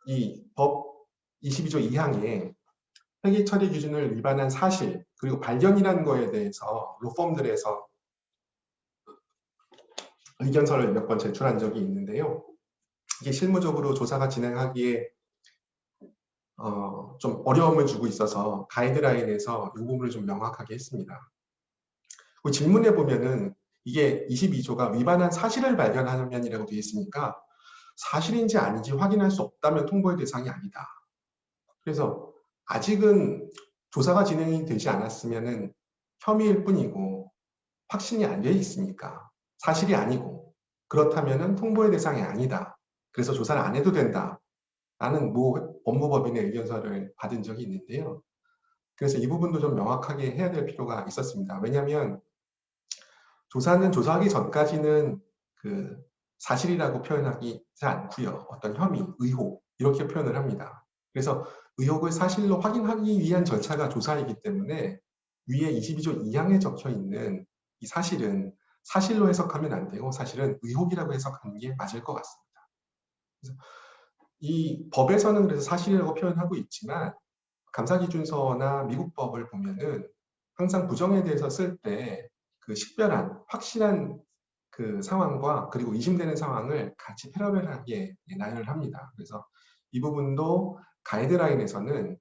이 법 22조 2항에 회계 처리 기준을 위반한 사실 그리고 발견이라는 거에 대해서 로펌들에서 의견서를 몇 번 제출한 적이 있는데요. 이게 실무적으로 조사가 진행하기에 좀 어려움을 주고 있어서 가이드라인에서 이 부분을 좀 명확하게 했습니다. 그 질문에 보면은 이게 22조가 위반한 사실을 발견하면이라고 되어 있으니까 사실인지 아닌지 확인할 수 없다면 통보의 대상이 아니다. 그래서 아직은 조사가 진행이 되지 않았으면은 혐의일 뿐이고 확신이 안 돼 있으니까 사실이 아니고 그렇다면은 통보의 대상이 아니다. 그래서 조사를 안 해도 된다. 라는 모 법무법인의 의견서를 받은 적이 있는데요. 그래서 이 부분도 좀 명확하게 해야 될 필요가 있었습니다. 왜냐하면 조사는 조사하기 전까지는 그 사실이라고 표현하지 않고요. 어떤 혐의, 의혹 이렇게 표현을 합니다. 그래서 의혹을 사실로 확인하기 위한 절차가 조사이기 때문에 위에 22조 2항에 적혀 있는 이 사실은 사실로 해석하면 안 되고 사실은 의혹이라고 해석하는 게 맞을 것 같습니다. 그래서 이 법에서는 그래서 사실이라고 표현하고 있지만 감사기준서나 미국 법을 보면은 항상 부정에 대해서 쓸 때 그 식별한 확실한 그 상황과 그리고 의심되는 상황을 같이 패러렐하게 나열을 합니다. 그래서 이 부분도 가이드라인에서는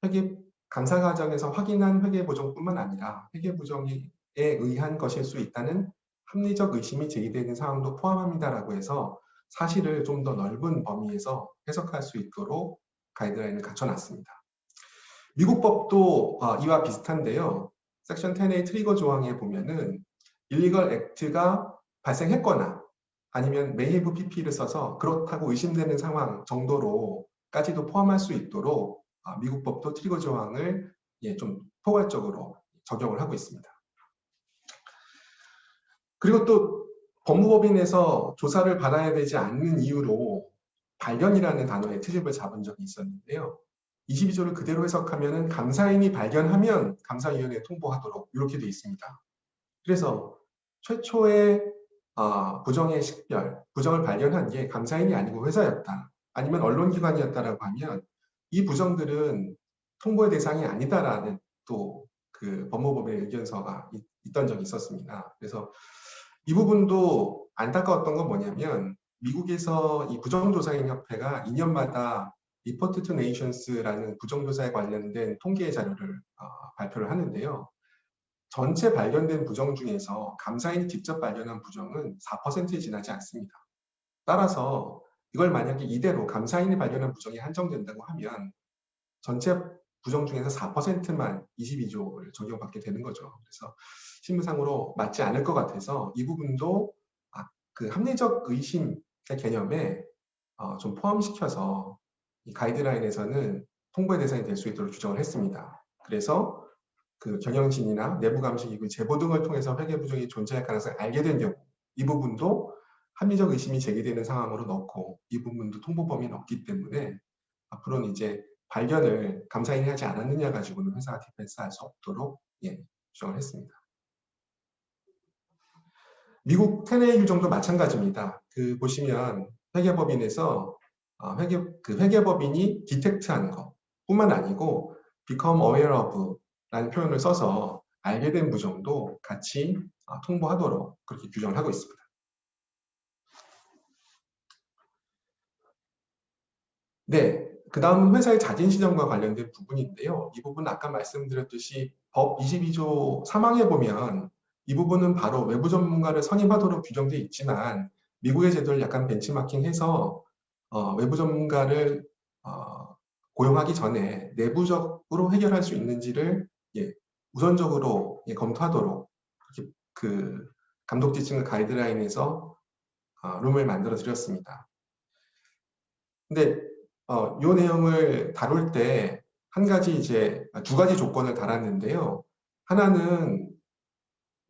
회계 감사 과정에서 확인한 회계 부정뿐만 아니라 회계 부정에 의한 것일 수 있다는 합리적 의심이 제기되는 상황도 포함합니다라고 해서 사실을 좀 더 넓은 범위에서 해석할 수 있도록 가이드라인을 갖춰놨습니다. 미국 법도 이와 비슷한데요. 섹션 10A 트리거 조항에 보면은 일리걸 액트가 발생했거나 아니면 메이브 PP를 써서 그렇다고 의심되는 상황 정도로까지도 포함할 수 있도록 미국 법도 트리거 조항을 좀 포괄적으로 적용을 하고 있습니다. 그리고 또 법무법인에서 조사를 받아야 되지 않는 이유로 발견이라는 단어의 트집을 잡은 적이 있었는데요. 22조를 그대로 해석하면 감사인이 발견하면 감사위원회에 통보하도록 이렇게 되어 있습니다. 그래서 최초의 부정의 식별, 부정을 발견한 게 감사인이 아니고 회사였다. 아니면 언론기관이었다라고 하면 이 부정들은 통보의 대상이 아니다라는 또 그 법무법의 의견서가 있던 적이 있었습니다. 그래서 이 부분도 안타까웠던 건 뭐냐면 미국에서 이 부정조사인 협회가 2년마다 리포트 투 네이션스라는 부정조사에 관련된 통계 자료를 발표를 하는데요. 전체 발견된 부정 중에서 감사인이 직접 발견한 부정은 4%에 지나지 않습니다. 따라서 이걸 만약에 이대로 감사인이 발견한 부정이 한정된다고 하면 전체 부정 중에서 4%만 22조를 적용받게 되는 거죠. 그래서 실무상으로 맞지 않을 것 같아서 이 부분도 그 합리적 의심의 개념에 좀 포함시켜서 이 가이드라인에서는 통보의 대상이 될 수 있도록 규정을 했습니다. 그래서 그 경영진이나 내부감식이고 제보 등을 통해서 회계 부정이 존재할 가능성을 알게 된 경우 이 부분도 합리적 의심이 제기되는 상황으로 넣고 이 부분도 통보 범위에 넣기 때문에 앞으로는 이제 발견을 감사인이 하지 않았느냐 가지고는 회사가 디펜스할 수 없도록 규정을 했습니다. 미국 10A 규정도 마찬가지입니다. 보시면 회계법인에서 회계법인이 디텍트한 것 뿐만 아니고 become aware of 라는 표현을 써서 알게 된 부정도 같이 통보하도록 그렇게 규정을 하고 있습니다. 네, 그 다음은 회사의 자진시정과 관련된 부분인데요. 이 부분은 아까 말씀드렸듯이 법 22조 3항에 보면 이 부분은 바로 외부 전문가를 선임하도록 규정되어 있지만 미국의 제도를 약간 벤치마킹해서 외부 전문가를 고용하기 전에 내부적으로 해결할 수 있는지를 우선적으로 검토하도록 이렇게 감독 지침과 가이드라인에서 룸을 만들어 드렸습니다. 근데 이 내용을 다룰 때 두 가지 조건을 달았는데요. 하나는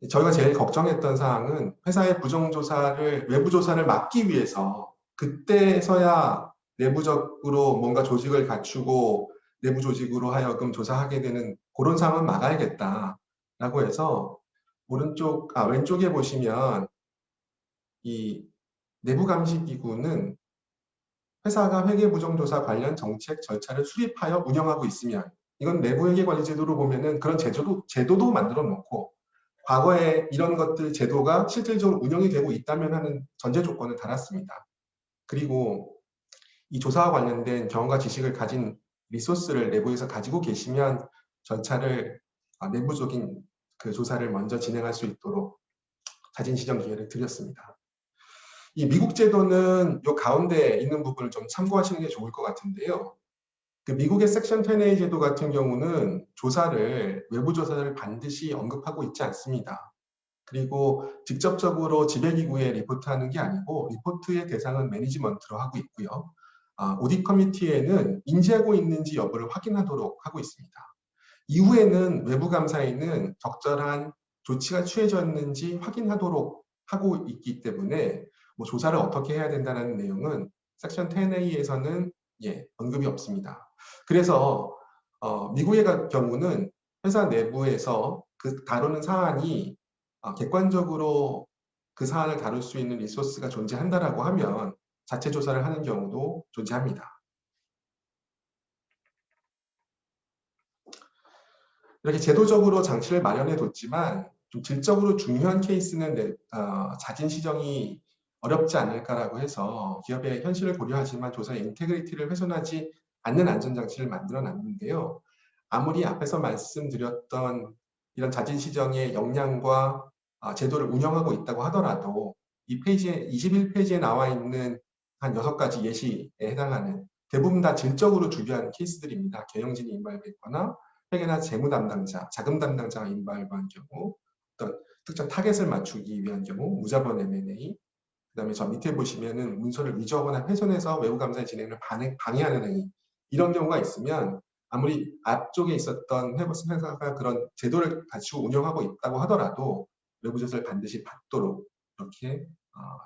저희가 제일 걱정했던 사항은 회사의 외부 조사를 막기 위해서 그때서야 내부적으로 뭔가 조직을 갖추고 내부 조직으로 하여금 조사하게 되는 그런 상황은 막아야겠다라고 해서 왼쪽에 보시면 이 내부감시기구는 회사가 회계부정조사 관련 정책 절차를 수립하여 운영하고 있으면 이건 내부회계관리제도로 보면은 그런 제도도 만들어 놓고 과거에 이런 것들 제도가 실질적으로 운영이 되고 있다면 하는 전제 조건을 달았습니다. 그리고 이 조사와 관련된 경험과 지식을 가진 리소스를 내부에서 가지고 계시면 절차를 내부적인 조사를 먼저 진행할 수 있도록 자진시정 기회를 드렸습니다. 이 미국 제도는 이 가운데 있는 부분을 좀 참고하시는 게 좋을 것 같은데요. 미국의 섹션 10A 제도 같은 경우는 외부 조사를 반드시 언급하고 있지 않습니다. 그리고 직접적으로 지배기구에 리포트하는 게 아니고 리포트의 대상은 매니지먼트로 하고 있고요. 오디트 커미티에는 인지하고 있는지 여부를 확인하도록 하고 있습니다. 이후에는 외부 감사에는 적절한 조치가 취해졌는지 확인하도록 하고 있기 때문에 조사를 어떻게 해야 된다는 내용은 섹션 10A에서는 언급이 없습니다. 그래서 미국의 경우는 회사 내부에서 다루는 사안이 객관적으로 그 사안을 다룰 수 있는 리소스가 존재한다라고 하면 자체 조사를 하는 경우도 존재합니다. 이렇게 제도적으로 장치를 마련해 뒀지만 좀 질적으로 중요한 케이스는 자진 시정이 어렵지 않을까라고 해서 기업의 현실을 고려하지만 조사의 인테그리티를 훼손하지 않는 안전장치를 만들어 놨는데요. 아무리 앞에서 말씀드렸던 이런 자진 시정의 역량과 제도를 운영하고 있다고 하더라도 이 페이지에 21페이지에 나와 있는 한 6가지 예시에 해당하는 대부분 다 질적으로 중요한 케이스들입니다. 경영진이 인발됐거나 회계나 재무 담당자, 자금 담당자가 인발한 경우, 어떤 특정 타겟을 맞추기 위한 경우, 무자본 M&A, 그다음에 저 밑에 보시면은 문서를 위조하거나 훼손해서 외부 감사의 진행을 방해하는 행위, 이런 경우가 있으면 아무리 앞쪽에 있었던 회사가 그런 제도를 갖추고 운영하고 있다고 하더라도 외부 조사를 반드시 받도록 이렇게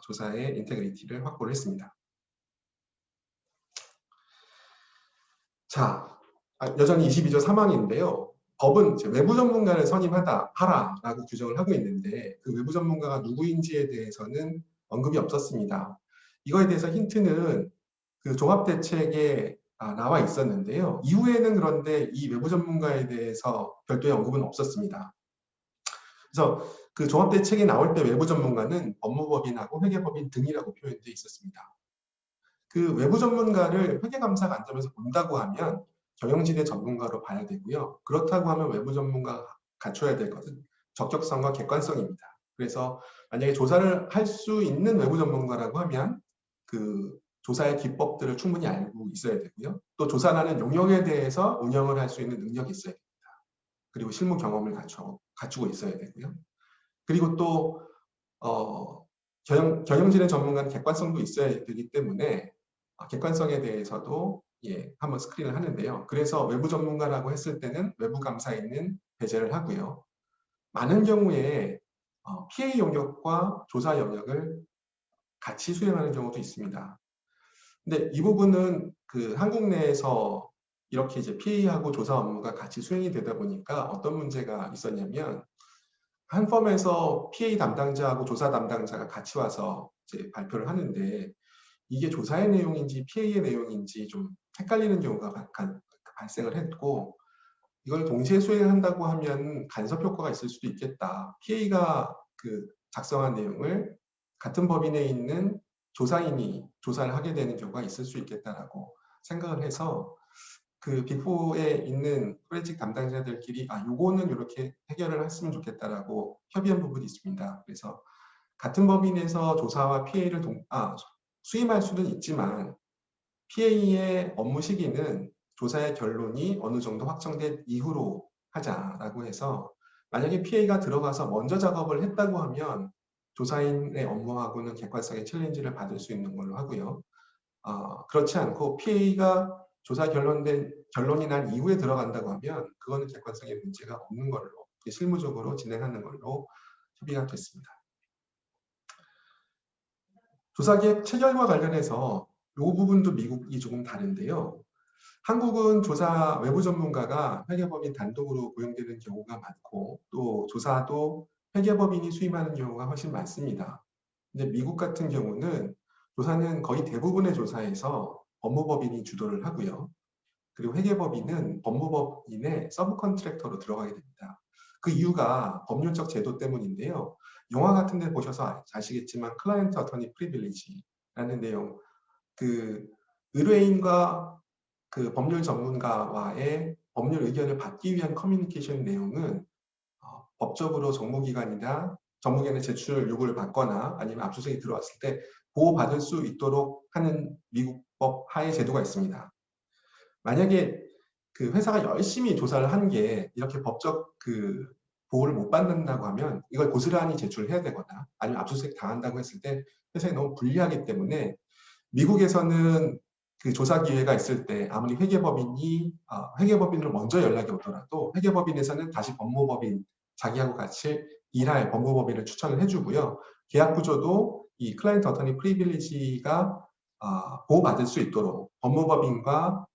조사의 인테그리티를 확보를 했습니다. 자, 여전히 22조 3항인데요. 법은 외부 전문가를 하라라고 규정을 하고 있는데 그 외부 전문가가 누구인지에 대해서는 언급이 없었습니다. 이거에 대해서 힌트는 종합대책에 나와 있었는데요. 이후에는 그런데 이 외부 전문가에 대해서 별도의 언급은 없었습니다. 그래서 종합대책이 나올 때 외부 전문가는 법무법인하고 회계법인 등이라고 표현되어 있었습니다. 외부 전문가를 회계감사 관점에서 본다고 하면 경영진의 전문가로 봐야 되고요. 그렇다고 하면 외부 전문가가 갖춰야 될 것은 적격성과 객관성입니다. 그래서 만약에 조사를 할 수 있는 외부 전문가라고 하면 조사의 기법들을 충분히 알고 있어야 되고요. 또 조사라는 용역에 대해서 운영을 할 수 있는 능력이 있어야 됩니다. 그리고 실무 경험을 갖추고 있어야 되고요. 그리고 또 경영진의 전문가는 객관성도 있어야 되기 때문에 객관성에 대해서도 한번 스크린을 하는데요. 그래서 외부 전문가라고 했을 때는 외부 감사에는 배제를 하고요. 많은 경우에 PA 영역과 조사 영역을 같이 수행하는 경우도 있습니다. 근데 이 부분은 한국 내에서 이렇게 PA하고 조사 업무가 같이 수행이 되다 보니까 어떤 문제가 있었냐면 한 펌에서 PA 담당자하고 조사 담당자가 같이 와서 이제 발표를 하는데 이게 조사의 내용인지 PA의 내용인지 좀 헷갈리는 경우가 발생을 했고 이걸 동시에 수행한다고 하면 간섭 효과가 있을 수도 있겠다. PA가 그 작성한 내용을 같은 법인에 있는 조사인이 조사를 하게 되는 경우가 있을 수 있겠다라고 생각을 해서 그 빅4에 있는 포렌식 담당자들끼리 요거는 이렇게 해결을 했으면 좋겠다라고 협의한 부분이 있습니다. 그래서 같은 법인에서 조사와 PA를 수임할 수는 있지만 PA의 업무 시기는 조사의 결론이 어느 정도 확정된 이후로 하자라고 해서 만약에 PA가 들어가서 먼저 작업을 했다고 하면 조사인의 업무하고는 객관성의 챌린지를 받을 수 있는 걸로 하고요. 그렇지 않고 PA가 조사 결론이 난 이후에 들어간다고 하면 그거는 객관성에 문제가 없는 걸로 실무적으로 진행하는 걸로 협의가 됐습니다. 조사계획 체결과 관련해서 이 부분도 미국이 조금 다른데요. 한국은 조사 외부 전문가가 회계법인 단독으로 고용되는 경우가 많고 또 조사도 회계법인이 수임하는 경우가 훨씬 많습니다. 근데 미국 같은 경우는 조사는 거의 대부분의 조사에서 법무법인이 주도를 하고요. 그리고 회계법인은 법무법인의 서브 컨트랙터로 들어가게 됩니다. 그 이유가 법률적 제도 때문인데요. 영화 같은 데 보셔서 아시겠지만 클라이언트 어터니 프리빌리지라는 내용, 그 의뢰인과 그 법률 전문가와의 법률 의견을 받기 위한 커뮤니케이션 내용은 법적으로 정무기관에 제출 요구를 받거나 아니면 압수수색이 들어왔을 때 보호받을 수 있도록 하는 미국 법 하에 제도가 있습니다. 만약에 그 회사가 열심히 조사를 한 게 이렇게 법적 그 보호를 못 받는다고 하면 이걸 고스란히 제출해야 되거나 아니면 압수수색 당한다고 했을 때 회사에 너무 불리하기 때문에 미국에서는 그 조사 기회가 있을 때 아무리 회계법인으로 먼저 연락이 오더라도 회계법인에서는 다시 법무법인 자기하고 같이 일할 법무법인을 추천을 해주고요. 계약 구조도 이 클라이언트 어터니 프리빌리지가 보호받을 수 있도록 법무법인과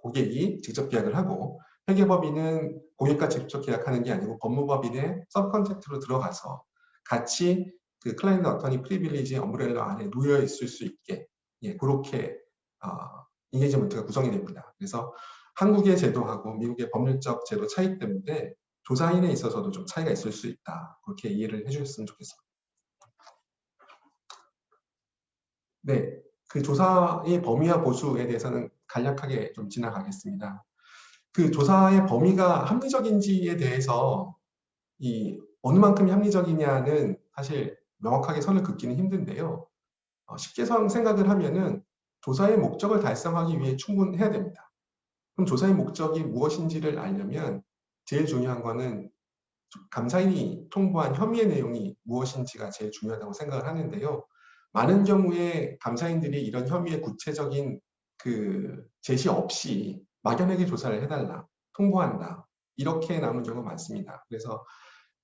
고객이 직접 계약을 하고 회계법인은 고객과 직접 계약하는 게 아니고 법무법인의 서브컨트랙트로 들어가서 같이 그 클라이언트 어터니 프리빌리지 엄브렐라 안에 놓여 있을 수 있게 그렇게 인게이지먼트가 구성이 됩니다. 그래서 한국의 제도하고 미국의 법률적 제도 차이 때문에 조사인에 있어서도 좀 차이가 있을 수 있다. 그렇게 이해를 해주셨으면 좋겠습니다. 네, 그 조사의 범위와 보수에 대해서는 간략하게 좀 지나가겠습니다. 그 조사의 범위가 합리적인지에 대해서 어느 만큼이 합리적이냐는 사실 명확하게 선을 긋기는 힘든데요. 쉽게 생각을 하면은 조사의 목적을 달성하기 위해 충분해야 됩니다. 그럼 조사의 목적이 무엇인지를 알려면 제일 중요한 거는 감사인이 통보한 혐의의 내용이 무엇인지가 제일 중요하다고 생각을 하는데요. 많은 경우에 감사인들이 이런 혐의의 구체적인 그 제시 없이 막연하게 조사를 해달라, 통보한다 이렇게 나오는 경우가 많습니다. 그래서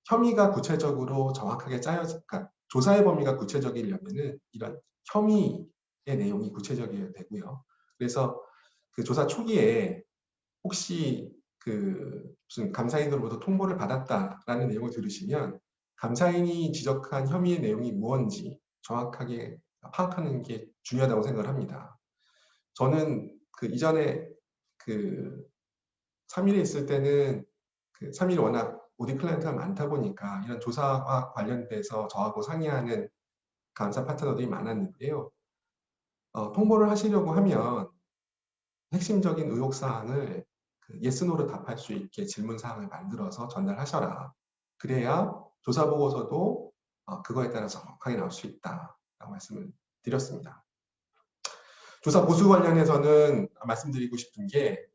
혐의가 구체적으로 정확하게 그러니까 조사의 범위가 구체적이려면은 이런 혐의의 내용이 구체적이어야 되고요. 그래서 그 조사 초기에 혹시 그 무슨 감사인으로부터 통보를 받았다라는 내용을 들으시면 감사인이 지적한 혐의의 내용이 무엇인지 정확하게 파악하는 게 중요하다고 생각을 합니다. 저는 그 이전에 그 3일에 있을 때는 그 3일 워낙 오디 클라이언트가 많다 보니까 이런 조사와 관련돼서 저하고 상의하는 감사 파트너들이 많았는데요. 통보를 하시려고 하면 핵심적인 의혹사항을 그 yes, no로 답할 수 있게 질문사항을 만들어서 전달하셔라. 그래야 조사보고서도 그거에 따라서 정확하게 나올 수 있다라고 말씀을 드렸습니다. 조사 보수 관련해서는 말씀드리고 싶은 게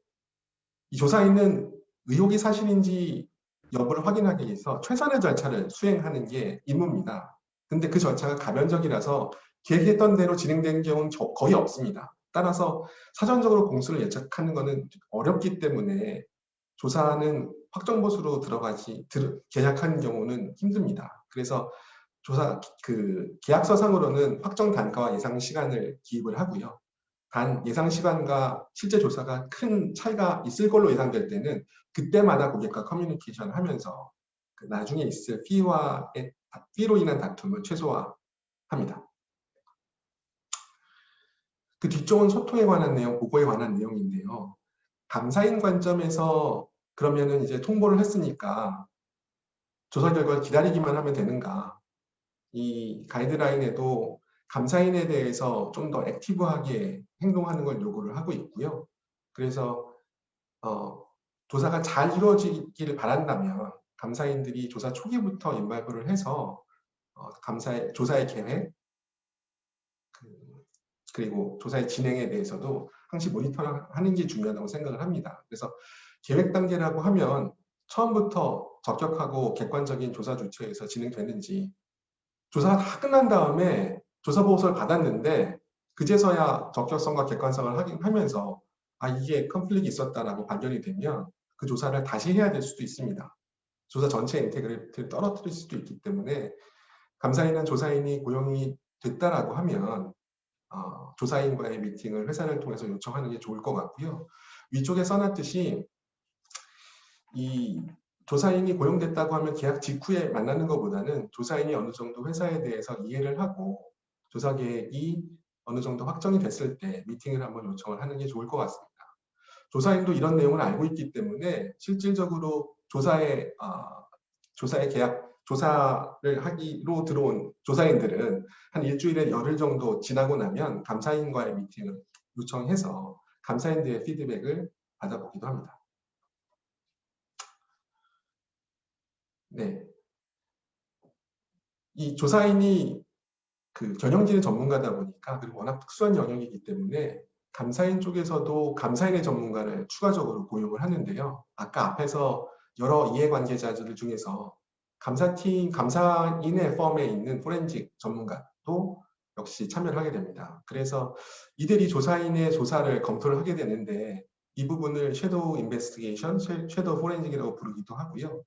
이 조사인은 의혹이 사실인지 여부를 확인하기 위해서 최선의 절차를 수행하는 게 임무입니다. 근데 그 절차가 가변적이라서 계획했던 대로 진행된 경우는 거의 없습니다. 따라서 사전적으로 공수를 예측하는 것은 어렵기 때문에 조사는 확정보수로 계약하는 경우는 힘듭니다. 그래서 계약서상으로는 확정 단가와 예상 시간을 기입을 하고요. 단 예상 시간과 실제 조사가 큰 차이가 있을 걸로 예상될 때는 그때마다 고객과 커뮤니케이션 하면서 그 나중에 있을 피로 인한 다툼을 최소화합니다. 그 뒤쪽은 소통에 관한 내용, 보고에 관한 내용인데요. 감사인 관점에서 그러면은 이제 통보를 했으니까 조사 결과를 기다리기만 하면 되는가? 이 가이드라인에도 감사인에 대해서 좀 더 액티브하게 행동하는 걸 요구를 하고 있고요. 그래서 조사가 잘 이루어지기를 바란다면 감사인들이 조사 초기부터 인발부를 해서 조사의 계획 그리고 조사의 진행에 대해서도 항시 모니터하는 게 중요하다고 생각을 합니다. 그래서 계획 단계라고 하면 처음부터 적격하고 객관적인 조사 주체에서 진행되는지, 조사가 다 끝난 다음에 조사 보고서를 받았는데 그제서야 적격성과 객관성을 확인하면서 이게 컨플릭이 있었다라고 발견이 되면 그 조사를 다시 해야 될 수도 있습니다. 조사 전체 인테그리티를 떨어뜨릴 수도 있기 때문에 감사인은 조사인이 고용이 됐다라고 하면 조사인과의 미팅을 회사를 통해서 요청하는 게 좋을 것 같고요. 위쪽에 써놨듯이 이 조사인이 고용됐다고 하면 계약 직후에 만나는 것보다는 조사인이 어느 정도 회사에 대해서 이해를 하고 조사 계획이 어느 정도 확정이 됐을 때 미팅을 한번 요청을 하는 게 좋을 것 같습니다. 조사인도 이런 내용을 알고 있기 때문에 실질적으로 조사의 계약, 조사를 하기로 들어온 조사인들은 한 일주일에 열흘 정도 지나고 나면 감사인과의 미팅을 요청해서 감사인들의 피드백을 받아보기도 합니다. 네. 이 조사인이 그 경영진의 전문가다 보니까, 그리고 워낙 특수한 영역이기 때문에 감사인 쪽에서도 감사인의 전문가를 추가적으로 고용을 하는데요. 아까 앞에서 여러 이해관계자들 중에서 감사인의 펌에 있는 포렌식 전문가도 역시 참여를 하게 됩니다. 그래서 이들이 조사인의 조사를 검토를 하게 되는데 이 부분을 섀도우 인베스티게이션, 섀도우 포렌식이라고 부르기도 하고요.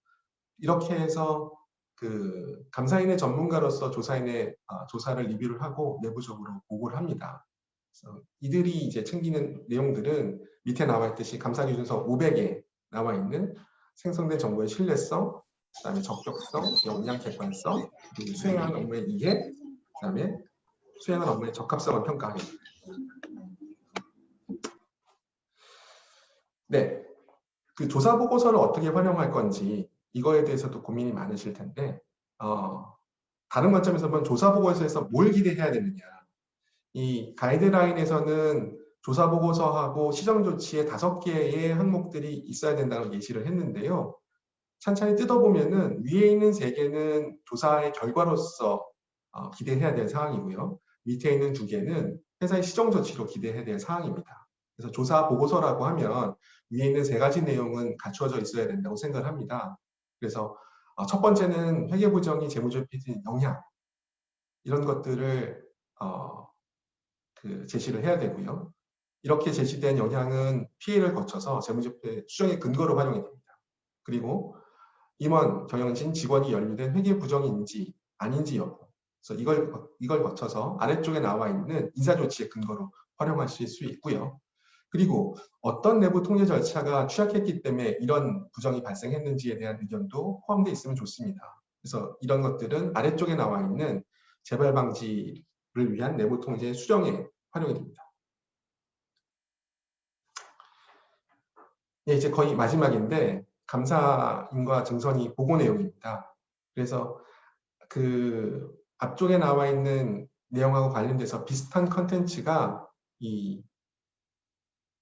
이렇게 해서 그 감사인의 전문가로서 조사인의 조사를 리뷰를 하고 내부적으로 보고를 합니다. 그래서 이들이 이제 챙기는 내용들은 밑에 나와 있듯이 감사기준서 500에 나와 있는 생성된 정보의 신뢰성, 그다음에 적격성, 역량, 객관성, 그리고 수행하는 업무의 이해, 그다음에 수행하는 업무의 적합성을 평가합니다. 네, 그 조사 보고서를 어떻게 활용할 건지 이거에 대해서도 고민이 많으실 텐데 다른 관점에서 보면 조사 보고서에서 뭘 기대해야 되느냐. 이 가이드라인에서는 조사 보고서하고 시정 조치에 5개의 항목들이 있어야 된다고 예시를 했는데요. 찬찬히 뜯어보면은 위에 있는 3개는 조사의 결과로서 기대해야 될 사항이고요. 밑에 있는 2개는 회사의 시정 조치로 기대해야 될 사항입니다. 그래서 조사 보고서라고 하면 위에 있는 3가지 내용은 갖추어져 있어야 된다고 생각을 합니다. 그래서 첫 번째는 회계부정이 재무제표에 미치는 영향, 이런 것들을 제시를 해야 되고요. 이렇게 제시된 영향은 피해를 거쳐서 재무제표 수정의 근거로 활용이 됩니다. 그리고 임원, 경영진, 직원이 연루된 회계부정인지 아닌지 여부, 그래서 이걸 거쳐서 아래쪽에 나와 있는 인사조치의 근거로 활용하실 수 있고요. 그리고 어떤 내부 통제 절차가 취약했기 때문에 이런 부정이 발생했는지에 대한 의견도 포함되어 있으면 좋습니다. 그래서 이런 것들은 아래쪽에 나와 있는 재발 방지를 위한 내부 통제 수정에 활용이 됩니다. 네, 이제 거의 마지막인데 감사인과 증선이 보고 내용입니다. 그래서 그 앞쪽에 나와 있는 내용하고 관련돼서 비슷한 컨텐츠가 이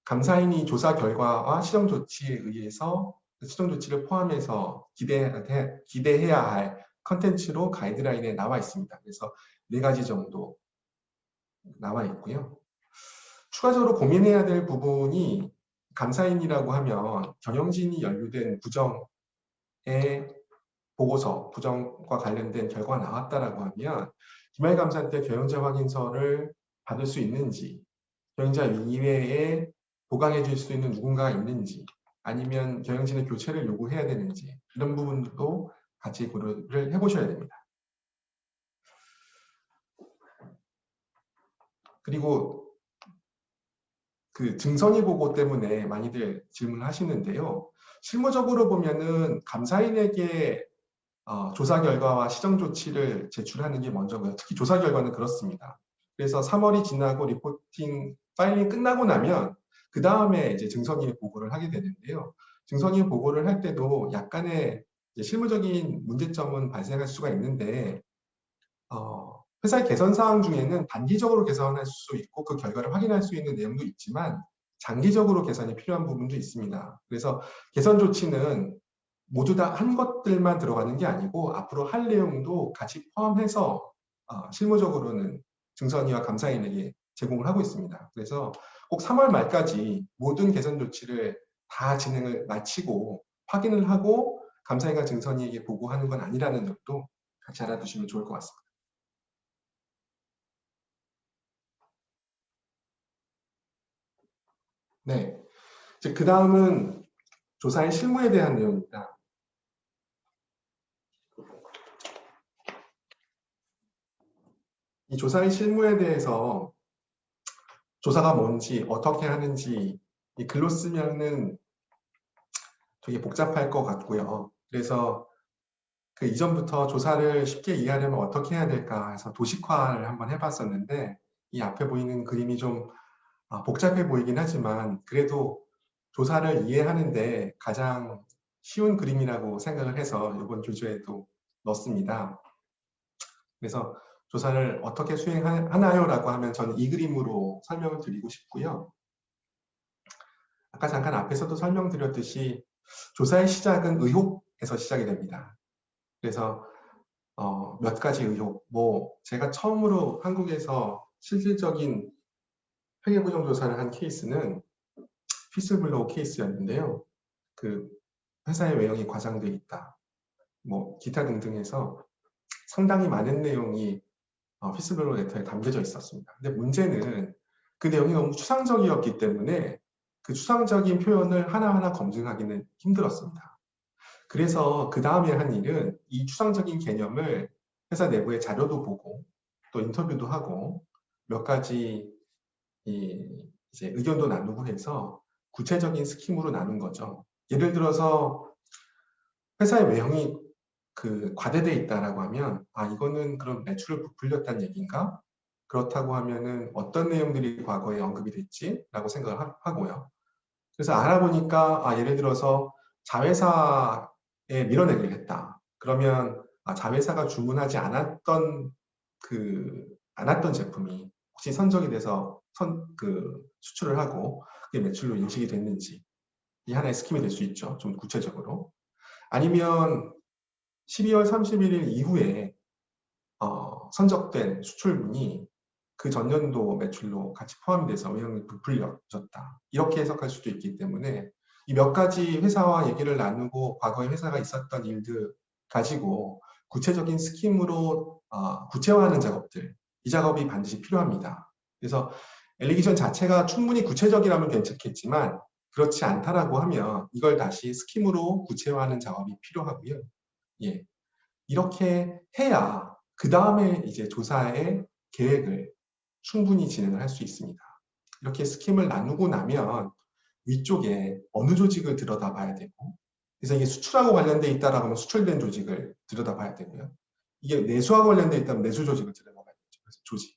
감사인이 조사 결과와 시정 조치에 의해서 시정 조치를 포함해서 기대해야 할 컨텐츠로 가이드라인에 나와 있습니다. 그래서 4가지 정도 나와 있고요. 추가적으로 고민해야 될 부분이, 감사인이라고 하면 경영진이 연루된 부정의 보고서, 부정과 관련된 결과가 나왔다라고 하면 기말감사 때 경영자 확인서를 받을 수 있는지, 경영자 이외에 보강해 줄 수 있는 누군가가 있는지, 아니면 경영진의 교체를 요구해야 되는지, 이런 부분도 같이 고려를 해보셔야 됩니다. 그리고 그 증선이 보고 때문에 많이들 질문을 하시는데요. 실무적으로 보면은 감사인에게 조사 결과와 시정 조치를 제출하는 게 먼저고요. 특히 조사 결과는 그렇습니다. 그래서 3월이 지나고 리포팅 파일링 끝나고 나면 그 다음에 이제 증선위에 보고를 하게 되는데요. 증선위에 보고를 할 때도 약간의 이제 실무적인 문제점은 발생할 수가 있는데 회사의 개선 사항 중에는 단기적으로 개선할 수 있고 그 결과를 확인할 수 있는 내용도 있지만 장기적으로 개선이 필요한 부분도 있습니다. 그래서 개선 조치는 모두 다 한 것들만 들어가는 게 아니고 앞으로 할 내용도 같이 포함해서 실무적으로는 증선위와 감사인에게 제공을 하고 있습니다. 그래서 꼭 3월 말까지 모든 개선 조치를 다 진행을 마치고 확인을 하고 감사인과 증선위에게 보고하는 건 아니라는 점도 같이 알아두시면 좋을 것 같습니다. 네, 이제 그 다음은 조사의 실무에 대한 내용입니다. 이 조사의 실무에 대해서 조사가 뭔지, 어떻게 하는지 이 글로 쓰면은 되게 복잡할 것 같고요. 그래서 그 이전부터 조사를 쉽게 이해하려면 어떻게 해야 될까 해서 도식화를 한번 해봤었는데 이 앞에 보이는 그림이 좀 복잡해 보이긴 하지만 그래도 조사를 이해하는데 가장 쉬운 그림이라고 생각을 해서 이번 교재에도 넣었습니다. 그래서 조사를 어떻게 수행하나요? 라고 하면 저는 이 그림으로 설명을 드리고 싶고요. 아까 잠깐 앞에서도 설명드렸듯이 조사의 시작은 의혹에서 시작이 됩니다. 그래서 몇 가지 의혹, 제가 처음으로 한국에서 실질적인 회계부정 조사를 한 케이스는 피슬블로우 케이스였는데요. 그 회사의 외형이 과장돼 있다. 기타 등등 해서 상당히 많은 내용이 피슬블로우 레터에 담겨져 있었습니다. 근데 문제는 그 내용이 너무 추상적이었기 때문에 그 추상적인 표현을 하나하나 검증하기는 힘들었습니다. 그래서 그 다음에 한 일은 이 추상적인 개념을 회사 내부의 자료도 보고 또 인터뷰도 하고 몇 가지 이제 의견도 나누고 해서 구체적인 스킴으로 나눈 거죠. 예를 들어서 회사의 외형이 과대돼 있다라고 하면 이거는 그럼 매출을 부풀렸다는 얘기인가? 그렇다고 하면은 어떤 내용들이 과거에 언급이 됐지라고 생각을 하고요. 그래서 알아보니까 예를 들어서 자회사에 밀어내기를 했다. 그러면 자회사가 주문하지 않았던 제품이 혹시 선적이 돼서 수출을 하고 그게 매출로 인식이 됐는지 이 하나의 스킴이 될 수 있죠. 좀 구체적으로. 아니면 12월 31일 이후에 선적된 수출분이 그 전년도 매출로 같이 포함이 돼서 외형이 부풀려졌다. 이렇게 해석할 수도 있기 때문에 이 몇 가지 회사와 얘기를 나누고 과거에 회사가 있었던 일들 가지고 구체적인 스킴으로 구체화하는 작업들, 이 작업이 반드시 필요합니다. 그래서 엘리게이션 자체가 충분히 구체적이라면 괜찮겠지만 그렇지 않다라고 하면 이걸 다시 스킴으로 구체화하는 작업이 필요하고요. 예, 이렇게 해야 그 다음에 이제 조사의 계획을 충분히 진행을 할 수 있습니다. 이렇게 스킴을 나누고 나면 위쪽에 어느 조직을 들여다봐야 되고, 그래서 이게 수출하고 관련돼 있다라고 하면 수출된 조직을 들여다봐야 되고요. 이게 내수하고 관련돼 있다면 내수 조직을 들여다봐야 되죠. 그래서 조직.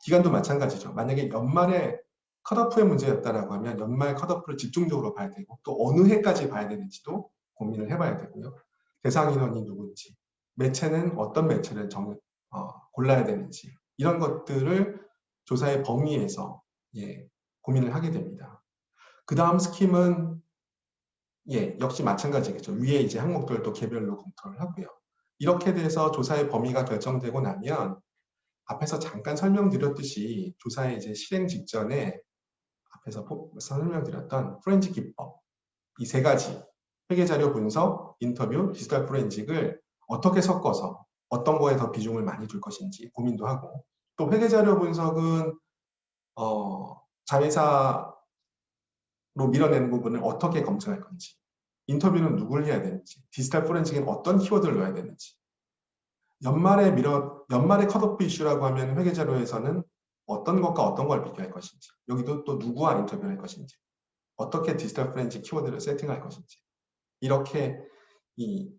기간도 마찬가지죠. 만약에 연말에 컷오프의 문제였다라고 하면 연말 컷오프를 집중적으로 봐야 되고 또 어느 해까지 봐야 되는지도 고민을 해봐야 되고요. 대상 인원이 누군지, 매체는 어떤 매체를 골라야 되는지 이런 것들을 조사의 범위에서 고민을 하게 됩니다. 그 다음 스킴은 역시 마찬가지겠죠. 위에 이제 항목들도 개별로 검토를 하고요. 이렇게 돼서 조사의 범위가 결정되고 나면 앞에서 잠깐 설명드렸듯이 조사의 이제 실행 직전에 앞에서 설명드렸던 포렌식 기법 이 세 가지 회계자료 분석, 인터뷰, 디지털 포렌식을 어떻게 섞어서 어떤 거에 더 비중을 많이 둘 것인지 고민도 하고 또 회계자료 분석은 자회사로 밀어내는 부분을 어떻게 검증할 건지 인터뷰는 누굴 해야 되는지 디지털 포렌식은 어떤 키워드를 넣어야 되는지 연말에 컷오프 이슈라고 하면 회계자료에서는 어떤 것과 어떤 걸 비교할 것인지 여기도 또 누구와 인터뷰할 것인지 어떻게 디지털 포렌식 키워드를 세팅할 것인지 이렇게 이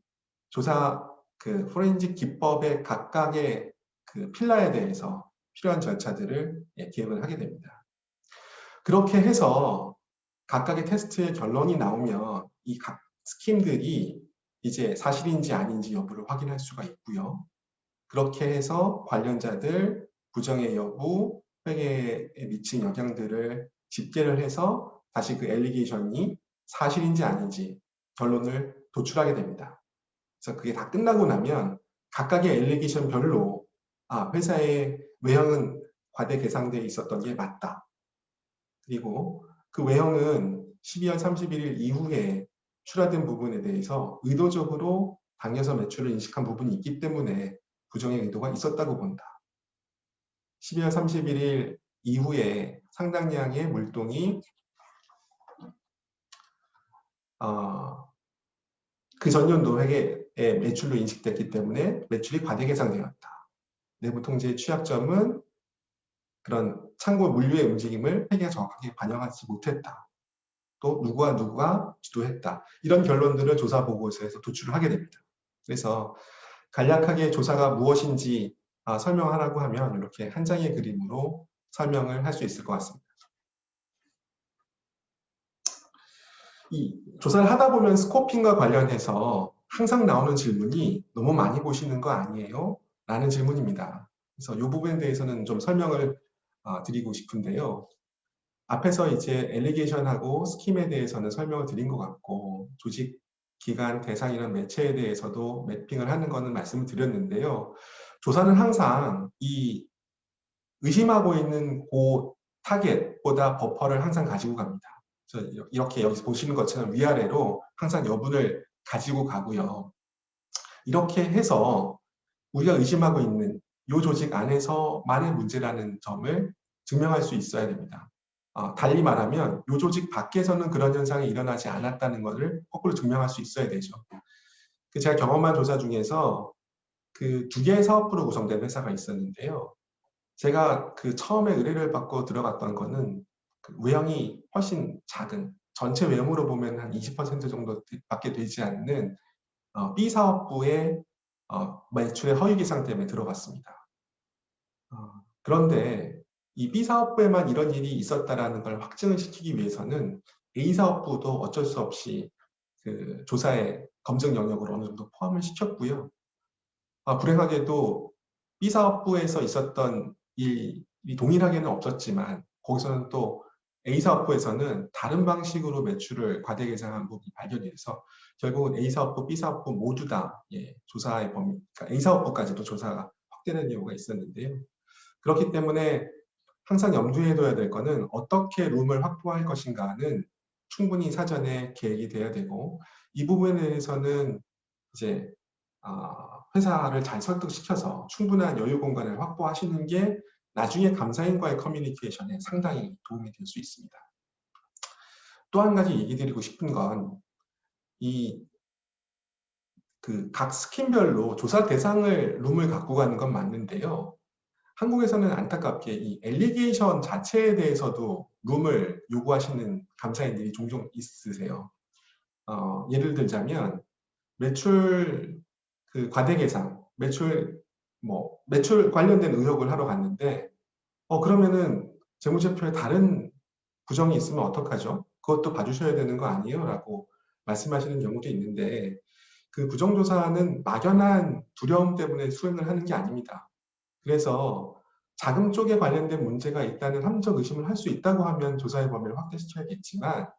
조사 그 포렌식 기법의 각각의 그 필라에 대해서 필요한 절차들을 기획을 하게 됩니다. 그렇게 해서 각각의 테스트의 결론이 나오면 이 각 스킴들이 이제 사실인지 아닌지 여부를 확인할 수가 있고요. 그렇게 해서 관련자들 부정의 여부, 회계에 미친 영향들을 집계를 해서 다시 그 엘리게이션이 사실인지 아닌지 결론을 도출하게 됩니다. 그래서 그게 다 끝나고 나면 각각의 엘리게이션별로 회사의 외형은 과대 계상되어 있었던 게 맞다. 그리고 그 외형은 12월 31일 이후에 출하된 부분에 대해서 의도적으로 당겨서 매출을 인식한 부분이 있기 때문에 부정의 의도가 있었다고 본다. 12월 31일 이후에 상당량의 물동이 그 전년도 회계의 매출로 인식됐기 때문에 매출이 과대 계상되었다. 내부 통제의 취약점은 그런 창고 물류의 움직임을 회계가 정확하게 반영하지 못했다. 또 누구가 주도했다. 이런 결론들을 조사 보고서에서 도출을 하게 됩니다. 그래서 간략하게 조사가 무엇인지 설명하라고 하면 이렇게 한 장의 그림으로 설명을 할 수 있을 것 같습니다. 이 조사를 하다 보면 스코핑과 관련해서 항상 나오는 질문이 너무 많이 보시는 거 아니에요? 라는 질문입니다. 그래서 이 부분에 대해서는 좀 설명을 드리고 싶은데요. 앞에서 이제 엘리게이션하고 스킴에 대해서는 설명을 드린 것 같고 조직, 기관, 대상 이런 매체에 대해서도 매핑을 하는 거는 말씀을 드렸는데요. 조사는 항상 이 의심하고 있는 그 타겟보다 버퍼를 항상 가지고 갑니다. 그래서 이렇게 여기서 보시는 것처럼 위아래로 항상 여분을 가지고 가고요. 이렇게 해서 우리가 의심하고 있는 이 조직 안에서만의 문제라는 점을 증명할 수 있어야 됩니다. 달리 말하면 이 조직 밖에서는 그런 현상이 일어나지 않았다는 것을 거꾸로 증명할 수 있어야 되죠. 제가 경험한 조사 중에서 그 2개의 사업부로 구성된 회사가 있었는데요. 제가 그 처음에 의뢰를 받고 들어갔던 거는 그 외형이 훨씬 작은, 전체 외형으로 보면 한 20% 정도밖에 되지 않는 B 사업부의 매출의 허위 계상 때문에 들어갔습니다. 그런데 이 B 사업부에만 이런 일이 있었다라는 걸 확증을 시키기 위해서는 A 사업부도 어쩔 수 없이 그 조사의 검증 영역으로 어느 정도 포함을 시켰고요. 불행하게도 B 사업부에서 있었던 일이 동일하게는 없었지만 거기서는 또 A 사업부에서는 다른 방식으로 매출을 과대 계상한 부분이 발견이 돼서 결국은 A 사업부, B 사업부 모두 다 조사의 범위, 그러니까 A 사업부까지도 조사가 확대된 경우가 있었는데요. 그렇기 때문에 항상 염두에 둬야 될 거는 어떻게 룸을 확보할 것인가는 충분히 사전에 계획이 돼야 되고 이 부분에 대해서는 이제 회사를 잘 설득시켜서 충분한 여유 공간을 확보하시는 게 나중에 감사인과의 커뮤니케이션에 상당히 도움이 될 수 있습니다. 또 한 가지 얘기 드리고 싶은 건 각 스킨별로 조사 대상을 룸을 갖고 가는 건 맞는데요. 한국에서는 안타깝게 이 엘리게이션 자체에 대해서도 룸을 요구하시는 감사인들이 종종 있으세요. 예를 들자면 매출 그 과대 계상, 매출 관련된 의혹을 하러 갔는데 그러면은 재무제표에 다른 부정이 있으면 어떡하죠? 그것도 봐주셔야 되는 거 아니에요? 라고 말씀하시는 경우도 있는데 그 부정조사는 막연한 두려움 때문에 수행을 하는 게 아닙니다. 그래서 자금 쪽에 관련된 문제가 있다는 함정 의심을 할 수 있다고 하면 조사의 범위를 확대시켜야겠지만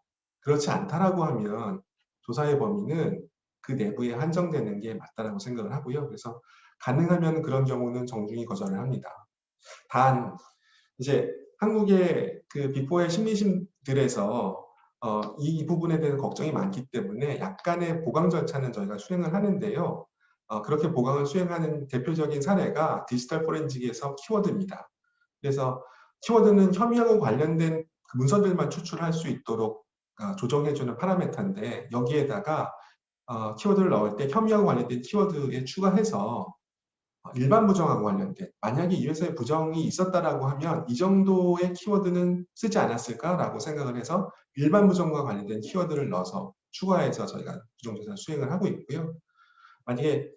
그렇지 않다라고 하면 조사의 범위는 그 내부에 한정되는 게 맞다라고 생각을 하고요. 그래서 가능하면 그런 경우는 정중히 거절을 합니다. 단 이제 한국의 그 비포의 심리심들에서 이 부분에 대한 걱정이 많기 때문에 약간의 보강 절차는 저희가 수행을 하는데요. 그렇게 보강을 수행하는 대표적인 사례가 디지털 포렌식에서 키워드입니다. 그래서 키워드는 혐의하고 관련된 그 문서들만 추출할 수 있도록 조정해주는 파라미터인데 여기에다가 키워드를 넣을 때 혐의하고 관련된 키워드에 추가해서 일반 부정하고 관련된 만약에 이 회사에 부정이 있었다라고 하면 이 정도의 키워드는 쓰지 않았을까라고 생각을 해서 일반 부정과 관련된 키워드를 넣어서 추가해서 저희가 부정조사 수행을 하고 있고요. 만약에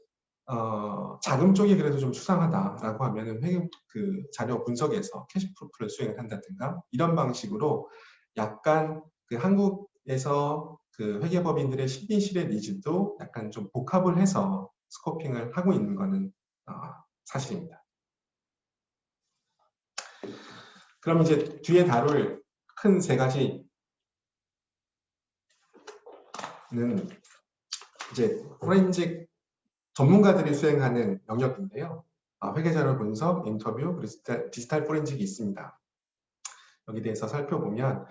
자금 쪽이 그래도 좀 수상하다라고 하면은 그 자료 분석에서 캐시프로프를 수행을 한다든가 이런 방식으로 약간 그 한국에서 그 회계법인들의 심의실의 니즈도 약간 좀 복합을 해서 스코핑을 하고 있는 거는 사실입니다. 그럼 이제 뒤에 다룰 큰 세 가지는 이제 포렌식 전문가들이 수행하는 영역인데요. 회계자료 분석, 인터뷰, 그리고 디지털 포렌식이 있습니다. 여기 대해서 살펴보면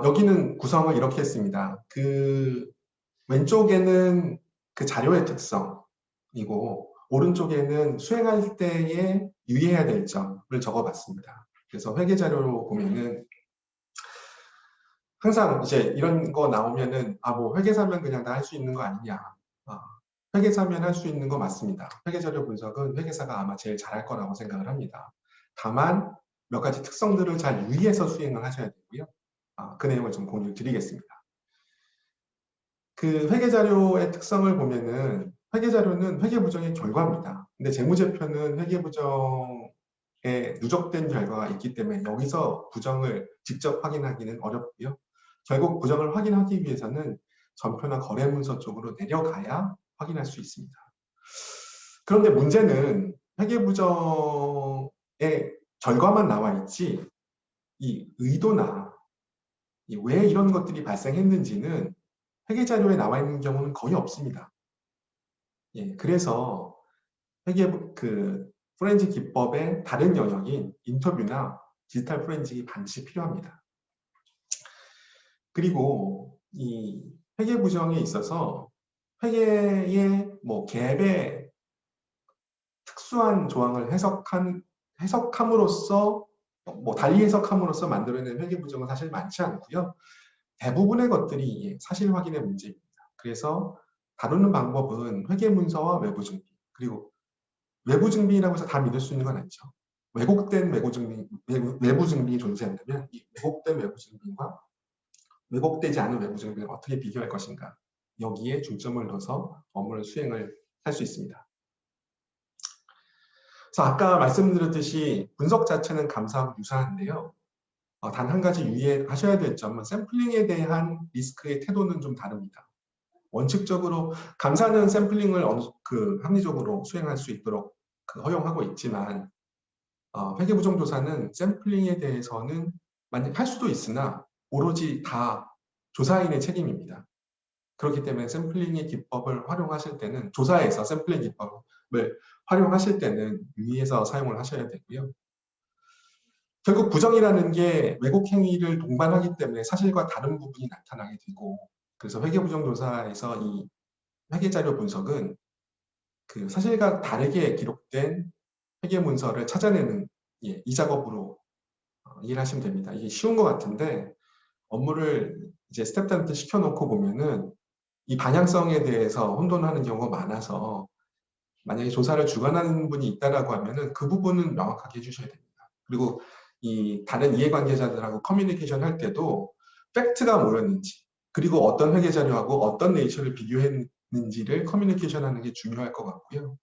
여기는 구성을 이렇게 했습니다. 그 왼쪽에는 그 자료의 특성이고 오른쪽에는 수행할 때에 유의해야 될 점을 적어봤습니다. 그래서 회계자료로 보면은 항상 이제 이런 거 나오면은 뭐 회계사면 그냥 다 할 수 있는 거 아니냐. 회계사면 할 수 있는 거 맞습니다. 회계자료 분석은 회계사가 아마 제일 잘할 거라고 생각을 합니다. 다만 몇 가지 특성들을 잘 유의해서 수행을 하셔야 되고요. 그 내용을 좀 공유 드리겠습니다. 그 회계자료의 특성을 보면은 회계자료는 회계부정의 결과입니다. 근데 재무제표는 회계부정에 누적된 결과가 있기 때문에 여기서 부정을 직접 확인하기는 어렵고요. 결국 부정을 확인하기 위해서는 전표나 거래문서 쪽으로 내려가야 확인할 수 있습니다. 그런데 문제는 회계부정의 결과만 나와 있지 이 의도나 왜 이런 것들이 발생했는지는 회계자료에 나와 있는 경우는 거의 없습니다. 그래서 포렌식 기법의 다른 영역인 인터뷰나 디지털 포렌식이 반드시 필요합니다. 그리고 이 회계 부정에 있어서 회계의 갭의 특수한 조항을 해석함으로써 달리 해석함으로써 만들어낸 회계 부정은 사실 많지 않고요. 대부분의 것들이 사실 확인의 문제입니다. 그래서 다루는 방법은 회계 문서와 외부 증빙, 그리고 외부 증빙이라고 해서 다 믿을 수 있는 건 아니죠. 왜곡된 외부 증빙이 존재한다면 이 왜곡된 외부 증빙과 왜곡되지 않은 외부 증빙을 어떻게 비교할 것인가, 여기에 중점을 둬서 업무를 수행을 할 수 있습니다. 그래서 아까 말씀드렸듯이 분석 자체는 감사하고 유사한데요. 단 한 가지 유의하셔야 될 점은 샘플링에 대한 리스크의 태도는 좀 다릅니다. 원칙적으로 감사는 샘플링을 합리적으로 수행할 수 있도록 허용하고 있지만 회계부정조사는 샘플링에 대해서는 만약 할 수도 있으나 오로지 다 조사인의 책임입니다. 그렇기 때문에 샘플링의 기법을 활용하실 때는 조사에서 샘플링 기법을 활용하실 때는 유의해서 사용을 하셔야 되고요. 결국 부정이라는 게 왜곡 행위를 동반하기 때문에 사실과 다른 부분이 나타나게 되고, 그래서 회계부정조사에서 이 회계자료 분석은 그 사실과 다르게 기록된 회계문서를 찾아내는 이 작업으로 일하시면 됩니다. 이게 쉬운 것 같은데 업무를 이제 스태프들한테 시켜놓고 보면은 이 방향성에 대해서 혼돈하는 경우가 많아서 만약에 조사를 주관하는 분이 있다라고 하면은 그 부분은 명확하게 해주셔야 됩니다. 그리고 이 다른 이해관계자들하고 커뮤니케이션 할 때도 팩트가 뭐였는지, 그리고 어떤 회계자료하고 어떤 네이처를 비교했는지를 커뮤니케이션 하는 게 중요할 것 같고요.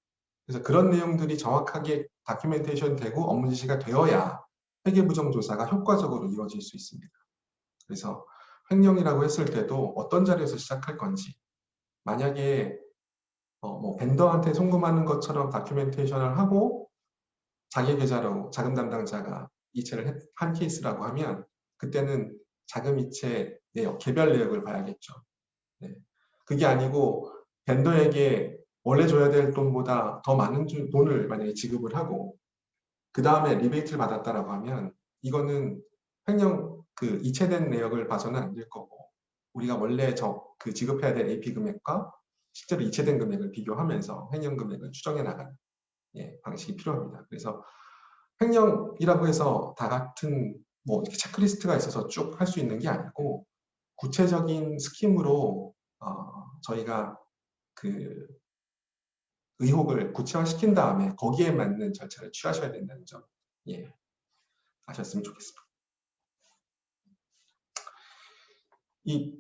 그래서 그런 내용들이 정확하게 다큐멘테이션 되고 업무 지시가 되어야 회계부정조사가 효과적으로 이루어질 수 있습니다. 그래서 횡령이라고 했을 때도 어떤 자리에서 시작할 건지, 만약에 벤더한테 송금하는 것처럼 다큐멘테이션을 하고 자기 계좌로 자금 담당자가 이체를 한 케이스라고 하면 그때는 자금 이체의 개별 내역을 봐야겠죠. 그게 아니고 벤더에게 원래 줘야 될 돈보다 더 많은 돈을 만약에 지급을 하고 그 다음에 리베이트를 받았다라고 하면 이거는 횡령 이체된 내역을 봐서는 안 될 거고, 우리가 원래 지급해야 될 AP 금액과 실제로 이체된 금액을 비교하면서 횡령 금액을 추정해 나가는 방식이 필요합니다. 그래서 횡령이라고 해서 다 같은 이렇게 체크리스트가 있어서 쭉 할 수 있는 게 아니고 구체적인 스킴으로 저희가 의혹을 구체화시킨 다음에 거기에 맞는 절차를 취하셔야 된다는 점 아셨으면 좋겠습니다. 이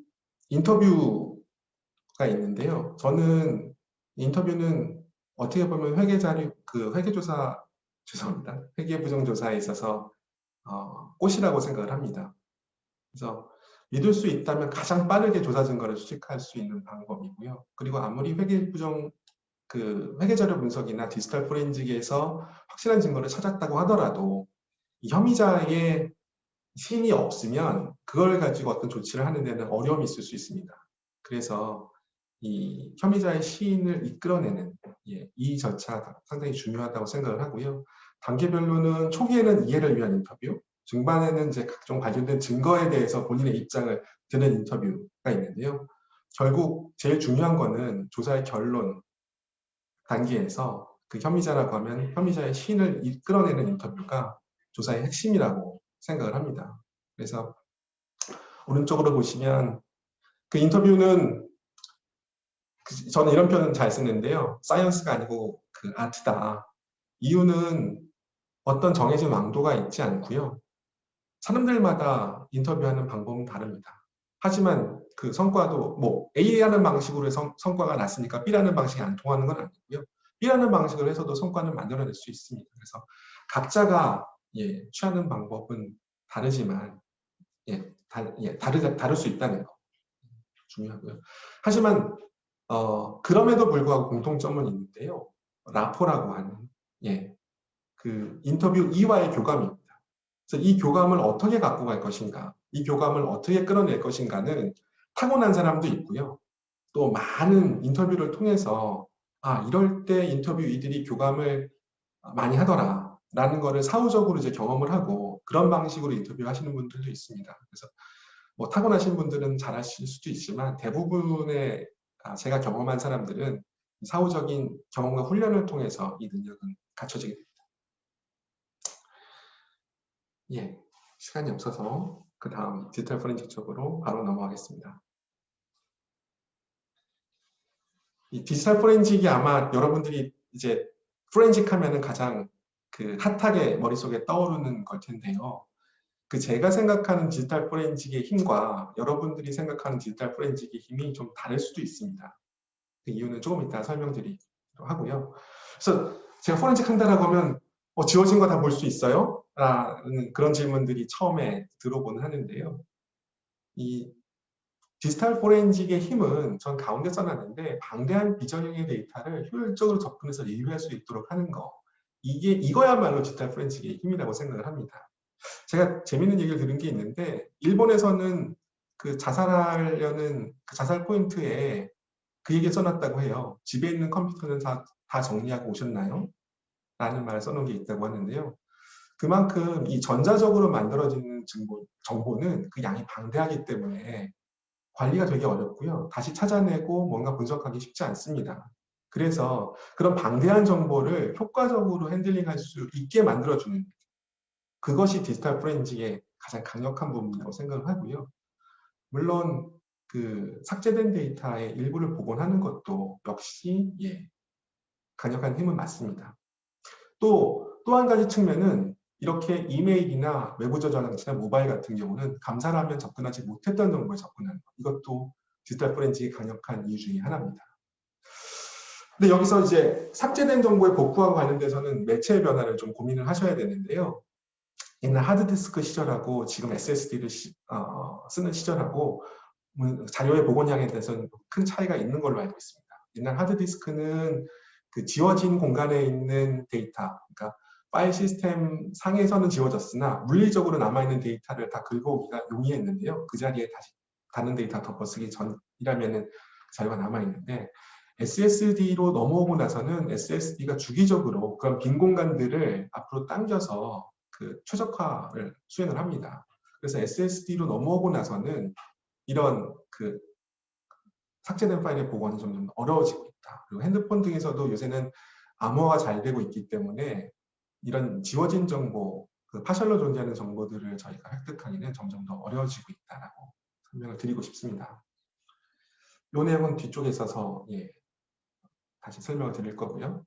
인터뷰가 있는데요. 저는 인터뷰는 어떻게 보면 회계 자료, 회계조사, 죄송합니다. 회계부정조사에 있어서 꽃이라고 생각을 합니다. 그래서 믿을 수 있다면 가장 빠르게 조사 증거를 수집할 수 있는 방법이고요. 그리고 아무리 회계자료 분석이나 디지털 포렌식에서 확실한 증거를 찾았다고 하더라도 이 혐의자의 시인이 없으면 그걸 가지고 어떤 조치를 하는 데는 어려움이 있을 수 있습니다. 그래서 이 혐의자의 시인을 이끌어내는 이 절차가 상당히 중요하다고 생각을 하고요. 단계별로는 초기에는 이해를 위한 인터뷰, 중반에는 이제 각종 관련된 증거에 대해서 본인의 입장을 드는 인터뷰가 있는데요. 결국 제일 중요한 거는 조사의 결론 단계에서 그 혐의자라고 하면 혐의자의 시인을 이끌어내는 인터뷰가 조사의 핵심이라고 생각을 합니다. 그래서 오른쪽으로 보시면 그 인터뷰는 저는 이런 표현 잘 쓰는데요. 사이언스가 아니고 그 아트다. 이유는 어떤 정해진 왕도가 있지 않고요. 사람들마다 인터뷰하는 방법은 다릅니다. 하지만 그 성과도 뭐 A라는 방식으로 해서 성과가 났으니까 B라는 방식이 안 통하는 건 아니고요. B라는 방식으로 해서도 성과는 만들어낼 수 있습니다. 그래서 각자가 취하는 방법은 다르지만 다를 수 있다는 거 중요하고요. 하지만 그럼에도 불구하고 공통점은 있는데요. 라포라고 하는 그 인터뷰 이와의 교감입니다. 그래서 이 교감을 어떻게 갖고 갈 것인가, 이 교감을 어떻게 끌어낼 것인가는 타고난 사람도 있고요. 또 많은 인터뷰를 통해서 이럴 때 인터뷰 이들이 교감을 많이 하더라 라는 거를 사후적으로 이제 경험을 하고 그런 방식으로 인터뷰하시는 분들도 있습니다. 그래서 뭐 타고나신 분들은 잘하실 수도 있지만 대부분의 제가 경험한 사람들은 사후적인 경험과 훈련을 통해서 이 능력은 갖춰지게 됩니다. 시간이 없어서 그 다음 디지털 포렌식 쪽으로 바로 넘어가겠습니다. 이 디지털 포렌식이 아마 여러분들이 이제 포렌식 하면은 가장 그 핫하게 머릿속에 떠오르는 걸 텐데요. 그 제가 생각하는 디지털 포렌식의 힘과 여러분들이 생각하는 디지털 포렌식의 힘이 좀 다를 수도 있습니다. 그 이유는 조금 이따 설명드리도록 하고요. 그래서 제가 포렌식 한다라고 하면 지워진 거 다 볼 수 있어요? 라는 그런 질문들이 처음에 들어보는 하는데요. 이 디지털 포렌식의 힘은 전 가운데 써놨는데 방대한 비전형의 데이터를 효율적으로 접근해서 리뷰할 수 있도록 하는 거. 이거야말로 디지털 포렌식의 힘이라고 생각을 합니다. 제가 재밌는 얘기를 들은 게 있는데 일본에서는 그 자살하려는 그 자살 포인트에 그 얘기 써놨다고 해요. 집에 있는 컴퓨터는 다 정리하고 오셨나요? 라는 말을 써놓은 게 있다고 하는데요. 그만큼 이 전자적으로 만들어지는 정보는 그 양이 방대하기 때문에 관리가 되게 어렵고요. 다시 찾아내고 뭔가 분석하기 쉽지 않습니다. 그래서 그런 방대한 정보를 효과적으로 핸들링할 수 있게 만들어주는 그것이 디지털 포렌식의 가장 강력한 부분이라고 생각을 하고요. 물론 그 삭제된 데이터의 일부를 복원하는 것도 역시 강력한 힘은 맞습니다. 또 한 가지 측면은 이렇게 이메일이나 외부 저장 장치나 모바일 같은 경우는 감사를 하면 접근하지 못했던 정보에 접근하는 것. 이것도 디지털 포렌식이 강력한 이유 중에 하나입니다. 근데 여기서 이제 삭제된 정보의 복구와 관련돼서는 매체의 변화를 좀 고민을 하셔야 되는데요. 옛날 하드디스크 시절하고 지금 SSD를 쓰는 시절하고 자료의 복원량에 대해서는 큰 차이가 있는 걸로 알고 있습니다. 옛날 하드디스크는 그 지워진 공간에 있는 데이터, 그러니까 파일 시스템 상에서는 지워졌으나 물리적으로 남아있는 데이터를 다 긁어오기가 용이했는데요. 그 자리에 다시 다른 데이터 덮어쓰기 전이라면은 자료가 남아있는데 SSD로 넘어오고 나서는 SSD가 주기적으로 그런 빈 공간들을 앞으로 당겨서 그 최적화를 수행을 합니다. 그래서 SSD로 넘어오고 나서는 이런 그 삭제된 파일의 복원이 점점 어려워지고 있다. 그리고 핸드폰 등에서도 요새는 암호화가 잘 되고 있기 때문에 이런 지워진 정보, 그 파셜로 존재하는 정보들을 저희가 획득하기는 점점 더 어려워지고 있다라고 설명을 드리고 싶습니다. 이 내용은 뒤쪽에 있어서 다시 설명을 드릴 거고요.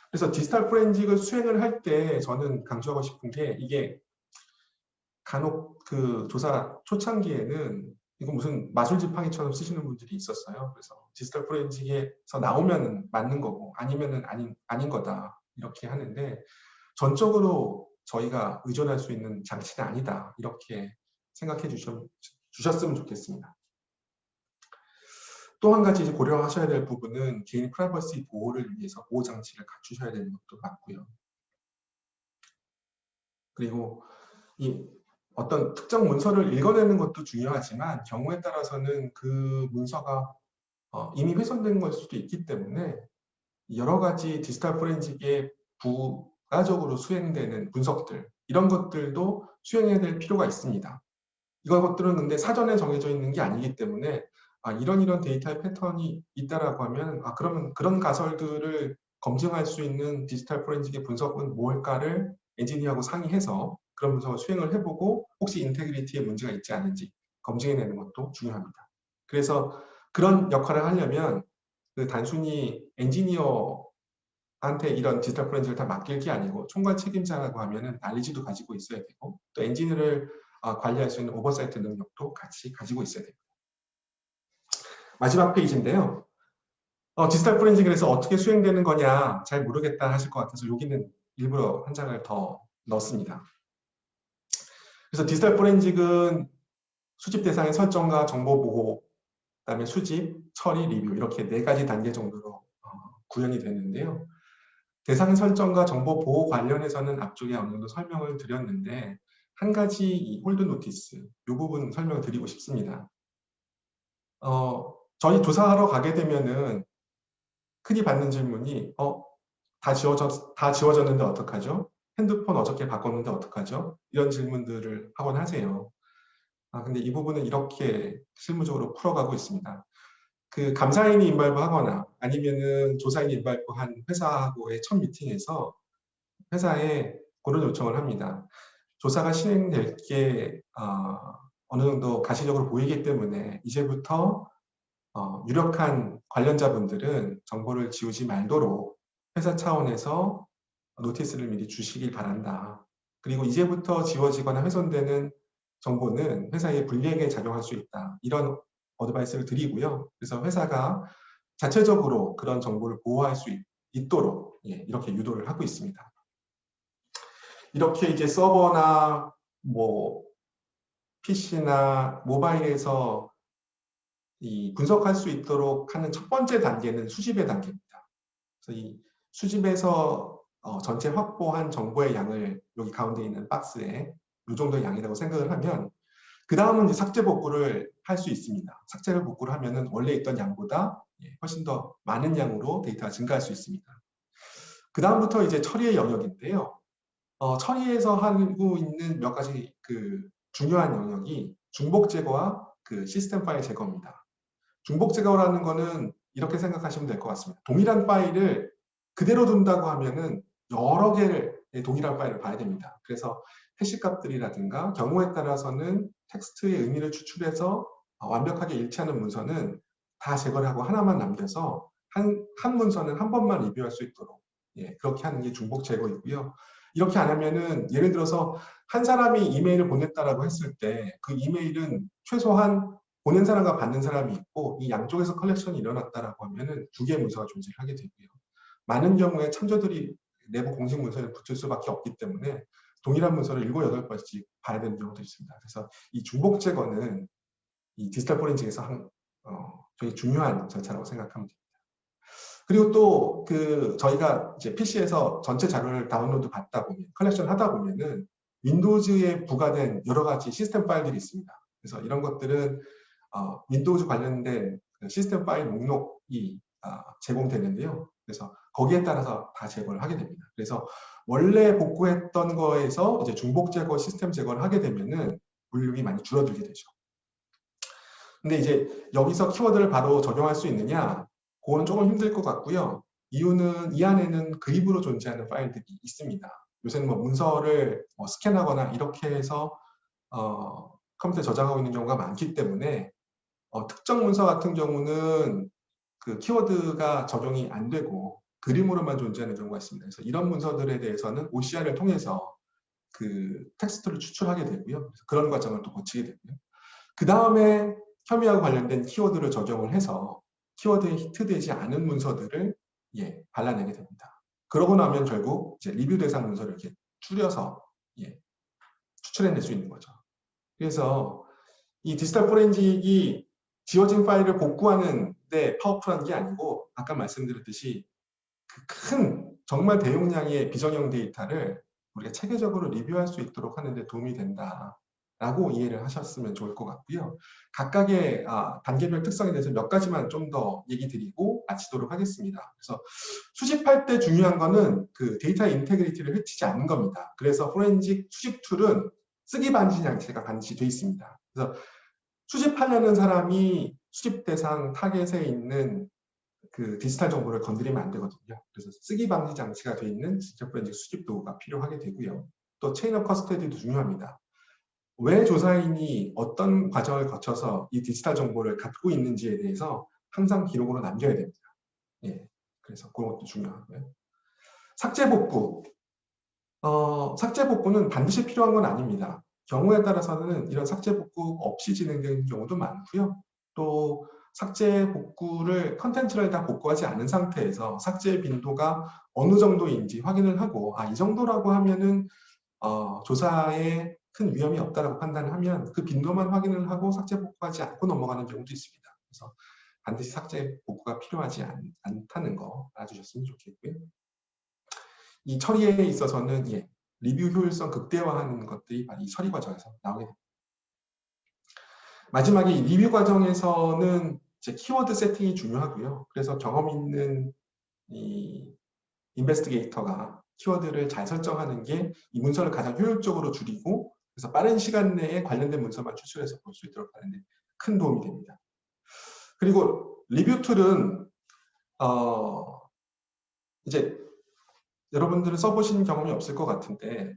그래서 디지털 포렌식을 수행을 할 때 저는 강조하고 싶은 게 이게 간혹 그 조사 초창기에는 이거 무슨 마술 지팡이처럼 쓰시는 분들이 있었어요. 그래서 디지털 포렌식에서 나오면 맞는 거고 아니면은 아닌 거다 이렇게 하는데 전적으로 저희가 의존할 수 있는 장치는 아니다 이렇게 생각해 주셨으면 좋겠습니다. 또 한 가지 이제 고려하셔야 될 부분은 개인 프라이버시 보호를 위해서 보호 장치를 갖추셔야 되는 것도 맞고요. 그리고 이 어떤 특정 문서를 읽어내는 것도 중요하지만 경우에 따라서는 그 문서가 이미 훼손된 걸 수도 있기 때문에 여러 가지 디지털 포렌식에 부가적으로 수행되는 분석들 이런 것들도 수행해야 될 필요가 있습니다. 이런 것들은 근데 사전에 정해져 있는 게 아니기 때문에 이런 데이터의 패턴이 있다라고 하면 그러면 그런 가설들을 검증할 수 있는 디지털 포렌식의 분석은 뭘까를 엔지니어하고 상의해서 그런 분석을 수행을 해보고 혹시 인테그리티에 문제가 있지 않은지 검증해내는 것도 중요합니다. 그래서 그런 역할을 하려면 그 단순히 엔지니어한테 이런 디지털 포렌식을 다 맡길 게 아니고 총괄 책임자라고 하면은 난리지도 가지고 있어야 되고 또 엔지니어를 관리할 수 있는 오버사이트 능력도 같이 가지고 있어야 됩니다. 마지막 페이지인데요. 디지털 포렌식을 해서 어떻게 수행되는 거냐 잘 모르겠다 하실 것 같아서 여기는 일부러 한 장을 더 넣었습니다. 그래서 디지털 포렌식은 수집 대상의 설정과 정보 보호, 그다음에 수집, 처리, 리뷰 이렇게 4가지 단계 정도로 구현이 되는데요. 대상 설정과 정보 보호 관련해서는 앞쪽에 어느 정도 설명을 드렸는데 한 가지 이 홀드 노티스 이 부분 설명을 드리고 싶습니다. 저희 조사하러 가게 되면은 흔히 받는 질문이 다 지워졌는데 어떡하죠? 핸드폰 어저께 바꿨는데 어떡하죠? 이런 질문들을 하곤 하세요. 근데 이 부분은 이렇게 실무적으로 풀어가고 있습니다. 그 감사인이 인발부하거나 아니면은 조사인이 인발부한 회사하고의 첫 미팅에서 회사에 그런 요청을 합니다. 조사가 진행될 게 어느 정도 가시적으로 보이기 때문에 이제부터 유력한 관련자분들은 정보를 지우지 말도록 회사 차원에서 노티스를 미리 주시길 바란다. 그리고 이제부터 지워지거나 훼손되는 정보는 회사에 불리하게 작용할 수 있다. 이런 어드바이스를 드리고요. 그래서 회사가 자체적으로 그런 정보를 보호할 수 있도록 이렇게 유도를 하고 있습니다. 이렇게 이제 서버나 뭐 PC나 모바일에서 이 분석할 수 있도록 하는 첫 번째 단계는 수집의 단계입니다. 그래서 이 수집에서 전체 확보한 정보의 양을 여기 가운데 있는 박스에 이 정도의 양이라고 생각을 하면 그 다음은 이제 삭제 복구를 할 수 있습니다. 삭제를 복구를 하면은 원래 있던 양보다 훨씬 더 많은 양으로 데이터가 증가할 수 있습니다. 그 다음부터 이제 처리의 영역인데요. 처리에서 하고 있는 몇 가지 그 중요한 영역이 중복 제거와 그 시스템 파일 제거입니다. 중복 제거라는 거는 이렇게 생각하시면 될 것 같습니다. 동일한 파일을 그대로 둔다고 하면은 여러 개의 동일한 파일을 봐야 됩니다. 그래서 해시 값들이라든가 경우에 따라서는 텍스트의 의미를 추출해서 완벽하게 일치하는 문서는 다 제거를 하고 하나만 남겨서 한 문서는 한 번만 리뷰할 수 있도록 그렇게 하는 게 중복 제거이고요. 이렇게 안 하면은 예를 들어서 한 사람이 이메일을 보냈다라고 했을 때 그 이메일은 최소한 보낸 사람과 받는 사람이 있고 이 양쪽에서 컬렉션이 일어났다라고 하면은 2개의 문서가 존재를 하게 되고요. 많은 경우에 참조들이 내부 공식 문서에 붙을 수밖에 없기 때문에 동일한 문서를 7, 8번씩 봐야 되는 경우도 있습니다. 그래서 이 중복 제거는 이 디지털 포렌식에서 되게 중요한 절차라고 생각하면 됩니다. 그리고 또 저희가 이제 PC에서 전체 자료를 다운로드 받다 보면 컬렉션 하다 보면은 윈도우즈에 부과된 여러 가지 시스템 파일들이 있습니다. 그래서 이런 것들은 윈도우즈 관련된 시스템 파일 목록이 제공되는데요. 그래서 거기에 따라서 다 제거를 하게 됩니다. 그래서 원래 복구했던 거에서 이제 중복 제거, 시스템 제거를 하게 되면은 볼륨이 많이 줄어들게 되죠. 근데 이제 여기서 키워드를 바로 적용할 수 있느냐? 그건 조금 힘들 것 같고요. 이유는 이 안에는 그립으로 존재하는 파일들이 있습니다. 요새는 뭐 문서를 스캔하거나 이렇게 해서 컴퓨터에 저장하고 있는 경우가 많기 때문에 특정 문서 같은 경우는 그 키워드가 적용이 안 되고 그림으로만 존재하는 경우가 있습니다. 그래서 이런 문서들에 대해서는 OCR을 통해서 그 텍스트를 추출하게 되고요. 그래서 그런 과정을 또 거치게 되고요. 그 다음에 혐의와 관련된 키워드를 적용을 해서 키워드에 히트되지 않은 문서들을 발라내게 됩니다. 그러고 나면 결국 이제 리뷰 대상 문서를 이렇게 줄여서 추출해낼 수 있는 거죠. 그래서 이 디지털 포렌식이 지워진 파일을 복구하는 데 파워풀한 게 아니고 아까 말씀드렸듯이 그 큰 정말 대용량의 비정형 데이터를 우리가 체계적으로 리뷰할 수 있도록 하는 데 도움이 된다라고 이해를 하셨으면 좋을 것 같고요. 각각의 단계별 특성에 대해서 몇 가지만 좀 더 얘기 드리고 마치도록 하겠습니다. 그래서 수집할 때 중요한 거는 그 데이터의 인테그리티를 해치지 않는 겁니다. 그래서 포렌식 수집 툴은 쓰기 방지 장치가 반드시 되어 있습니다. 그래서 수집하려는 사람이 수집 대상 타겟에 있는 그 디지털 정보를 건드리면 안 되거든요. 그래서 쓰기 방지 장치가 되어 있는 디지털 포렌식 수집 도구가 필요하게 되고요. 또 체인 오브 커스터디도 중요합니다. 왜 조사인이 어떤 과정을 거쳐서 이 디지털 정보를 갖고 있는지에 대해서 항상 기록으로 남겨야 됩니다. 그래서 그런 것도 중요하고요. 삭제 복구. 삭제 복구는 반드시 필요한 건 아닙니다. 경우에 따라서는 이런 삭제 복구 없이 진행되는 경우도 많고요. 또 삭제 복구를 컨텐츠를 다 복구하지 않은 상태에서 삭제 빈도가 어느 정도인지 확인을 하고 이 정도라고 하면은 조사에 큰 위험이 없다라고 판단을 하면 그 빈도만 확인을 하고 삭제 복구하지 않고 넘어가는 경우도 있습니다. 그래서 반드시 삭제 복구가 필요하지 않다는 거 알아주셨으면 좋겠고요. 이 처리에 있어서는 리뷰 효율성 극대화하는 것들이 바로 이 처리 과정에서 나오게 됩니다. 마지막에 이 리뷰 과정에서는 이제 키워드 세팅이 중요하고요. 그래서 경험 있는 이 인베스티게이터가 키워드를 잘 설정하는 게 이 문서를 가장 효율적으로 줄이고 그래서 빠른 시간 내에 관련된 문서만 추출해서 볼 수 있도록 하는 데 큰 도움이 됩니다. 그리고 리뷰 툴은 이제 여러분들은 써보신 경험이 없을 것 같은데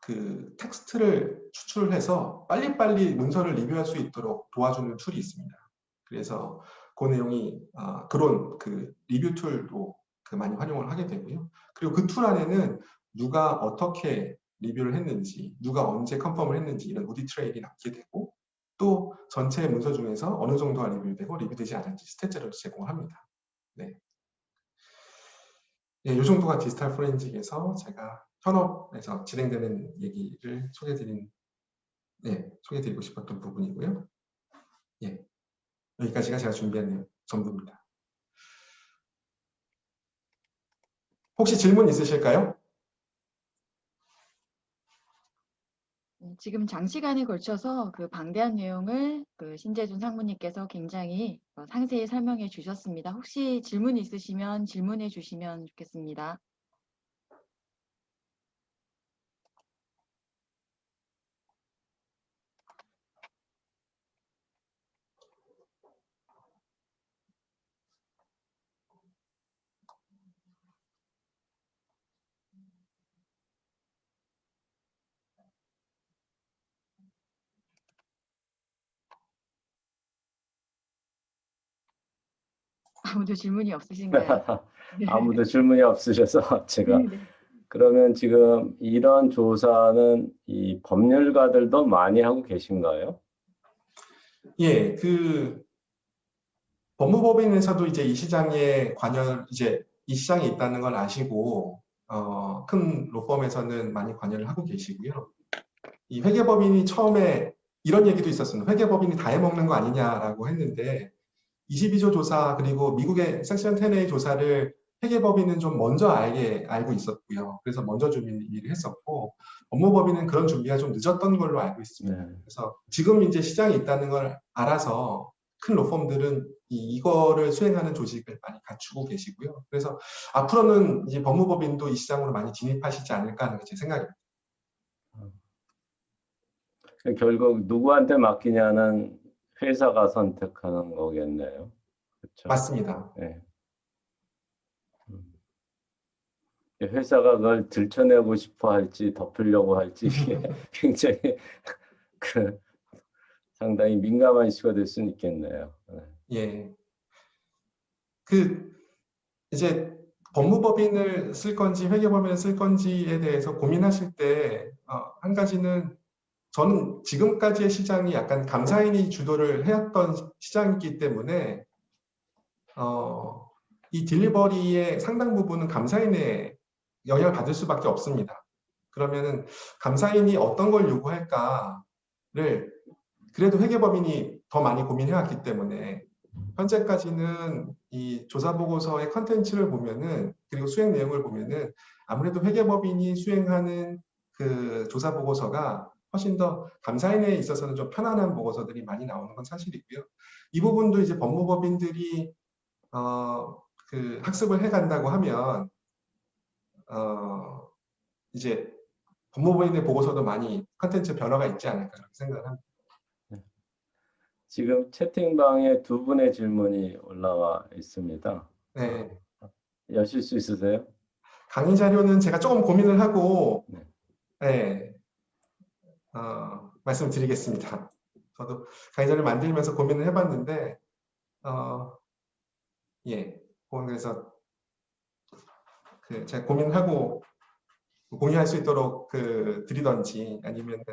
그 텍스트를 추출해서 빨리빨리 문서를 리뷰할 수 있도록 도와주는 툴이 있습니다. 그래서 그 내용이 그런 그 리뷰 툴도 많이 활용을 하게 되고요. 그리고 그 툴 안에는 누가 어떻게 리뷰를 했는지, 누가 언제 컨펌을 했는지 이런 오디트 트레일이 남게 되고 또 전체 문서 중에서 어느 정도가 리뷰되고 리뷰되지 않은지 스탯 자료도 제공을 합니다. 이 정도가 디지털 포렌식에서 제가 현업에서 진행되는 얘기를 소개드리고 싶었던 부분이고요. 여기까지가 제가 준비한 전부입니다. 혹시 질문 있으실까요? 지금 장시간에 걸쳐서 그 방대한 내용을 그 신재준 상무님께서 굉장히 상세히 설명해 주셨습니다. 혹시 질문 있으시면 질문해 주시면 좋겠습니다. 아무도 질문이 없으신가요? 아무도 질문이 없으셔서 제가 네. 그러면 지금 이런 조사는 이 법률가들도 많이 하고 계신가요? 그 법무법인에서도 이제 이 시장에 이 시장에 있다는 걸 아시고 큰 로펌에서는 많이 관여를 하고 계시고요. 이 회계법인이 처음에 이런 얘기도 있었습니다. 회계법인이 다 해먹는 거 아니냐라고 했는데 22조 조사 그리고 미국의 섹션 10A 조사를 회계법인은 좀 먼저 알고 있었고요. 그래서 먼저 준비를 했었고 법무법인은 그런 준비가 좀 늦었던 걸로 알고 있습니다. 그래서 지금 이제 시장에 있다는 걸 알아서 큰 로펌들은 이거를 수행하는 조직을 많이 갖추고 계시고요. 그래서 앞으로는 이제 법무법인도 이 시장으로 많이 진입하시지 않을까 하는 게 제 생각입니다. 결국 누구한테 맡기냐는 회사가 선택하는 거겠네요. 그렇죠? 맞습니다. 회사가 그걸 들춰내고 싶어 할지 덮으려고 할지 이게 굉장히 상당히 민감한 이슈가 될 수는 있겠네요. 이제 법무법인을 쓸 건지 회계법인을 쓸 건지에 대해서 고민하실 때 한 가지는 저는 지금까지의 시장이 약간 감사인이 주도를 해왔던 시장이기 때문에 이 딜리버리의 상당 부분은 감사인의 영향을 받을 수밖에 없습니다. 그러면은 감사인이 어떤 걸 요구할까를 그래도 회계법인이 더 많이 고민해왔기 때문에 현재까지는 이 조사보고서의 컨텐츠를 보면은 그리고 수행 내용을 보면은 아무래도 회계법인이 수행하는 그 조사보고서가 훨씬 더 감사인에 있어서는 좀 편안한 보고서들이 많이 나오는 건 사실이고요. 이 부분도 이제 법무법인들이 그 학습을 해간다고 하면 이제 법무법인의 보고서도 많이 컨텐츠 변화가 있지 않을까 그렇게 생각을 합니다. 지금 채팅방에 두 분의 질문이 올라와 있습니다. 네. 여실 수 있으세요? 강의 자료는 제가 조금 고민을 하고 네. 네, 말씀드리겠습니다. 저도 강의 자료를 만들면서 고민을 해봤는데 예, 그래서 그 제가 고민하고 공유할 수 있도록 그 드리던지 아니면은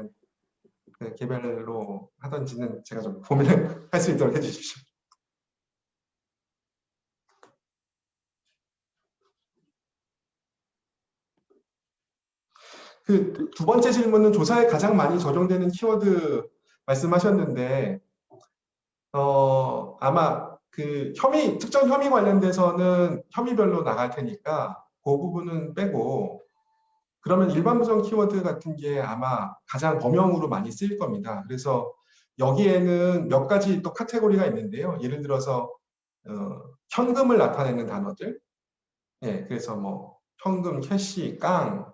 그 개별로 하던지는 제가 좀 고민을 할 수 있도록 해주십시오. 그 두 번째 질문은 조사에 가장 많이 적용되는 키워드 말씀하셨는데 아마 그 특정 혐의 관련돼서는 혐의별로 나갈 테니까 그 부분은 빼고 그러면 일반 부정 키워드 같은 게 아마 가장 범용으로 많이 쓰일 겁니다. 그래서 여기에는 몇 가지 또 카테고리가 있는데요. 예를 들어서 현금을 나타내는 단어들, 예, 그래서 뭐 현금, 캐시, 깡,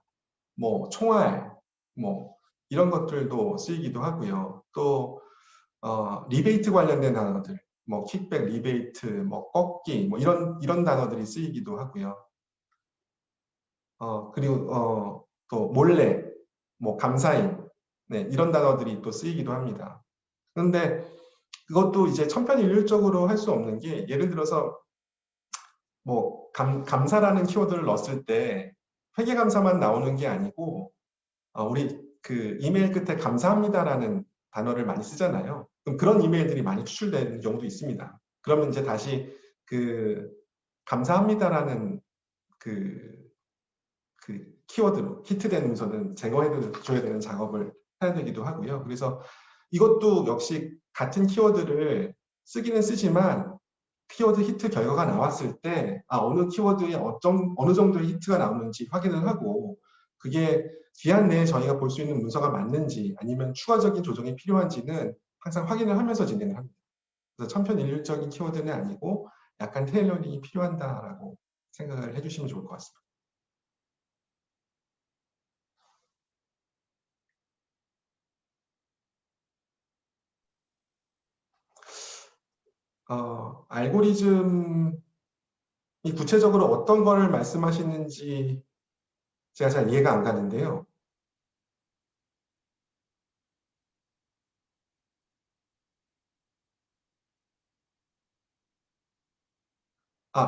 뭐 총알, 뭐 이런 것들도 쓰이기도 하고요. 또 리베이트 관련된 단어들, 뭐 킥백, 리베이트, 뭐 꺾기, 뭐 이런 단어들이 쓰이기도 하고요. 그리고 또 몰래, 뭐 감사인, 네, 이런 단어들이 또 쓰이기도 합니다. 그런데 그것도 이제 천편일률적으로 할 수 없는 게 예를 들어서 뭐 감사라는 키워드를 넣었을 때 회계감사만 나오는 게 아니고 우리 그 이메일 끝에 감사합니다라는 단어를 많이 쓰잖아요. 그럼 그런 이메일들이 많이 추출되는 경우도 있습니다. 그러면 이제 다시 그 감사합니다라는 그 키워드로 히트된 문서는 제거해 줘야 되는 작업을 해야 되기도 하고요. 그래서 이것도 역시 같은 키워드를 쓰기는 쓰지만 키워드 히트 결과가 나왔을 때 어느 키워드에 어느 정도의 히트가 나오는지 확인을 하고 그게 기한 내에 저희가 볼 수 있는 문서가 맞는지 아니면 추가적인 조정이 필요한지는 항상 확인을 하면서 진행을 합니다. 그래서 천편일률적인 키워드는 아니고 약간 테일러링이 필요하다라고 생각을 해주시면 좋을 것 같습니다. 알고리즘이 구체적으로 어떤 걸 말씀하시는지 제가 잘 이해가 안 가는데요.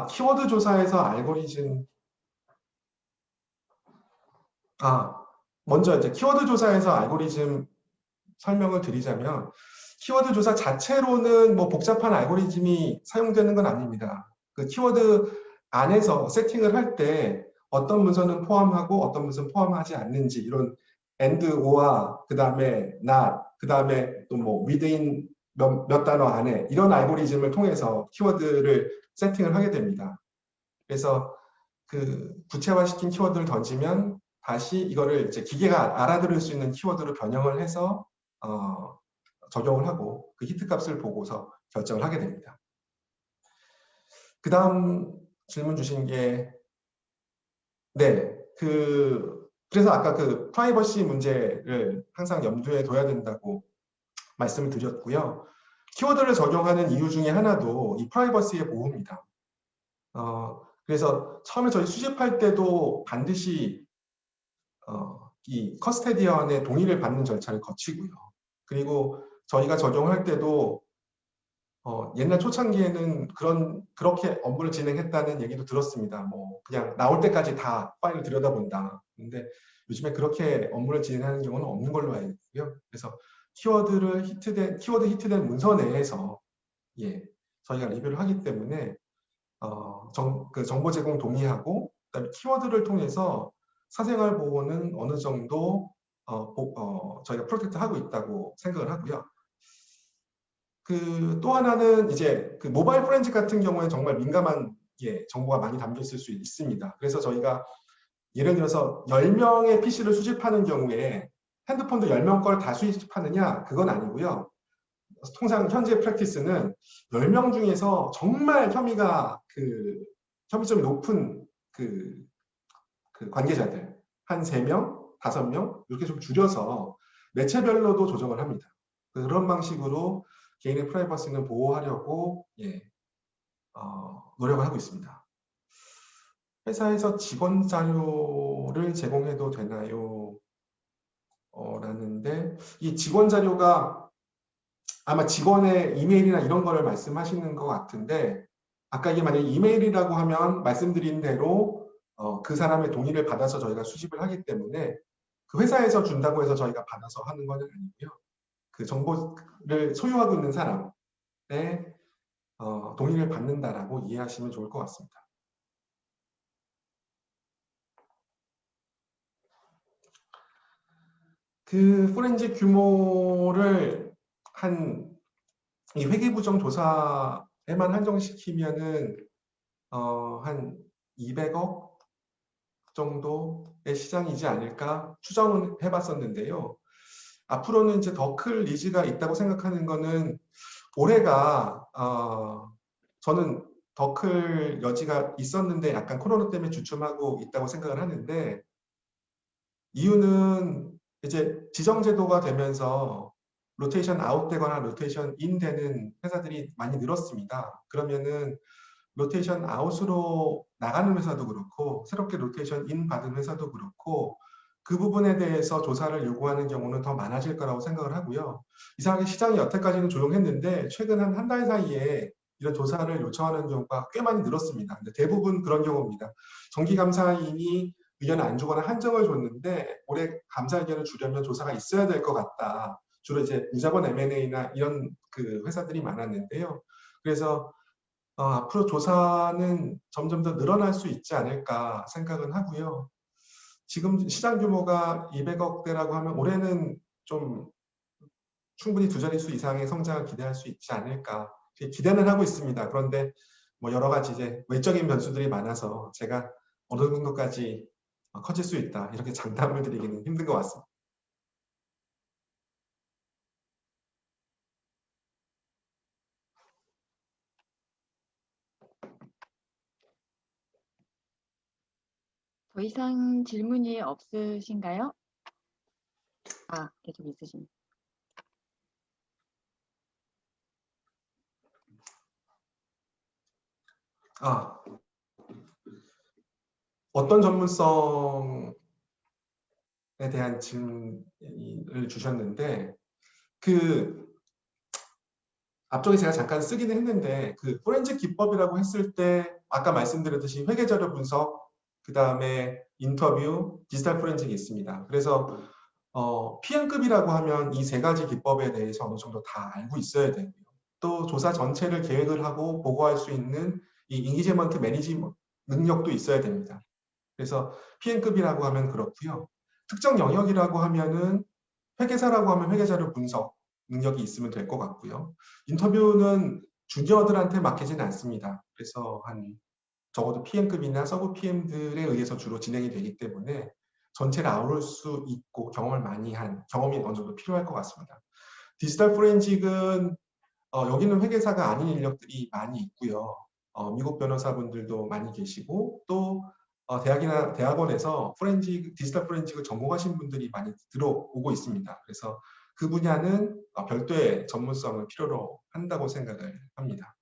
키워드 조사에서 알고리즘. 먼저 이제 키워드 조사에서 알고리즘 설명을 드리자면 키워드 조사 자체로는 뭐 복잡한 알고리즘이 사용되는 건 아닙니다. 그 키워드 안에서 세팅을 할 때 어떤 문서는 포함하고 어떤 문서는 포함하지 않는지 이런 and, or와 그 다음에 not, 그 다음에 또 뭐 within 몇 단어 안에 이런 알고리즘을 통해서 키워드를 세팅을 하게 됩니다. 그래서 그 구체화시킨 키워드를 던지면 다시 이거를 이제 기계가 알아들을 수 있는 키워드로 변형을 해서 적용을 하고 그 히트 값을 보고서 결정을 하게 됩니다. 그 다음 질문 주신 게 네, 그래서 아까 그 프라이버시 문제를 항상 염두에 둬야 된다고 말씀을 드렸고요. 키워드를 적용하는 이유 중에 하나도 이 프라이버시의 보호입니다. 그래서 처음에 저희 수집할 때도 반드시 이 커스테디언의 동의를 받는 절차를 거치고요. 그리고 저희가 적용할 때도 옛날 초창기에는 그렇게 업무를 진행했다는 얘기도 들었습니다. 뭐 그냥 나올 때까지 다 파일을 들여다본다. 근데 요즘에 그렇게 업무를 진행하는 경우는 없는 걸로 알고 있고요. 그래서 키워드 히트된 문서 내에서 저희가 리뷰를 하기 때문에 그 정보 제공 동의하고 그다음에 키워드를 통해서 사생활 보호는 어느 정도 저희가 프로텍트 하고 있다고 생각을 하고요. 그 또 하나는 이제 그 모바일 포렌식 같은 경우에 정말 민감한 정보가 많이 담겨 있을 수 있습니다. 그래서 저희가 예를 들어서 10명의 PC를 수집하는 경우에 핸드폰도 10명 걸 다 수집하느냐? 그건 아니고요. 통상 현재 프랙티스는 10명 중에서 정말 혐의점이 높은 그 관계자들 한 3명, 5명 이렇게 좀 줄여서 매체별로도 조정을 합니다. 그런 방식으로 개인의 프라이버시는 보호하려고 노력을 하고 있습니다. 회사에서 직원 자료를 제공해도 되나요? 라는데 이 직원 자료가 아마 직원의 이메일이나 이런 거를 말씀하시는 것 같은데 아까 이게 만약에 이메일이라고 하면 말씀드린 대로 그 사람의 동의를 받아서 저희가 수집을 하기 때문에 그 회사에서 준다고 해서 저희가 받아서 하는 건 아니고요. 그 정보를 소유하고 있는 사람의 동의를 받는다라고 이해하시면 좋을 것 같습니다. 그 포렌식 규모를 이 회계부정 조사에만 한정시키면은 한 200억 정도의 시장이지 않을까 추정은 해봤었는데요. 앞으로는 이제 더 클 니즈가 있다고 생각하는 거는 올해가 저는 더 클 여지가 있었는데 약간 코로나 때문에 주춤하고 있다고 생각을 하는데 이유는 이제 지정제도가 되면서 로테이션 아웃 되거나 로테이션 인 되는 회사들이 많이 늘었습니다. 그러면은 로테이션 아웃으로 나가는 회사도 그렇고 새롭게 로테이션 인 받은 회사도 그렇고 그 부분에 대해서 조사를 요구하는 경우는 더 많아질 거라고 생각을 하고요. 이상하게 시장이 여태까지는 조용했는데 최근 한 달 사이에 이런 조사를 요청하는 경우가 꽤 많이 늘었습니다. 근데 대부분 그런 경우입니다. 정기감사인이 의견을 안 주거나 한정을 줬는데 올해 감사 의견을 주려면 조사가 있어야 될 것 같다. 주로 이제 무자본 M&A나 이런 그 회사들이 많았는데요. 그래서 앞으로 조사는 점점 더 늘어날 수 있지 않을까 생각은 하고요. 지금 시장 규모가 200억대라고 하면 올해는 좀 충분히 두 자릿수 이상의 성장을 기대할 수 있지 않을까 기대는 하고 있습니다. 그런데 뭐 여러 가지 이제 외적인 변수들이 많아서 제가 어느 정도까지 커질 수 있다 이렇게 장담을 드리기는 힘든 것 같습니다. 더 이상 질문이 없으신가요? 계속 있으십니다. 어떤 전문성에 대한 질문을 주셨는데 앞쪽에 제가 잠깐 쓰기는 했는데 그 포렌식 기법이라고 했을 때 아까 말씀드렸듯이 회계자료 분석, 그 다음에 인터뷰, 디지털 포렌식이 있습니다. 그래서 PM급이라고 하면 이 세 가지 기법에 대해서 어느 정도 다 알고 있어야 되고요. 또 조사 전체를 계획을 하고 보고할 수 있는 이 인기제먼트 매니지먼트 능력도 있어야 됩니다. 그래서 PM급이라고 하면 그렇고요. 특정 영역이라고 하면은 회계사라고 하면 회계자료 분석 능력이 있으면 될 것 같고요. 인터뷰는 주니어들한테 맡기지는 않습니다. 그래서 적어도 PM급이나 서브 PM들에 의해서 주로 진행이 되기 때문에 전체를 아우를 수 있고 경험을 많이 한 경험이 어느 정도 필요할 것 같습니다. 디지털 포렌식은 여기는 회계사가 아닌 인력들이 많이 있고요. 미국 변호사분들도 많이 계시고 또 대학이나 대학원에서 디지털 포렌식을 전공하신 분들이 많이 들어오고 있습니다. 그래서 그 분야는 별도의 전문성을 필요로 한다고 생각을 합니다.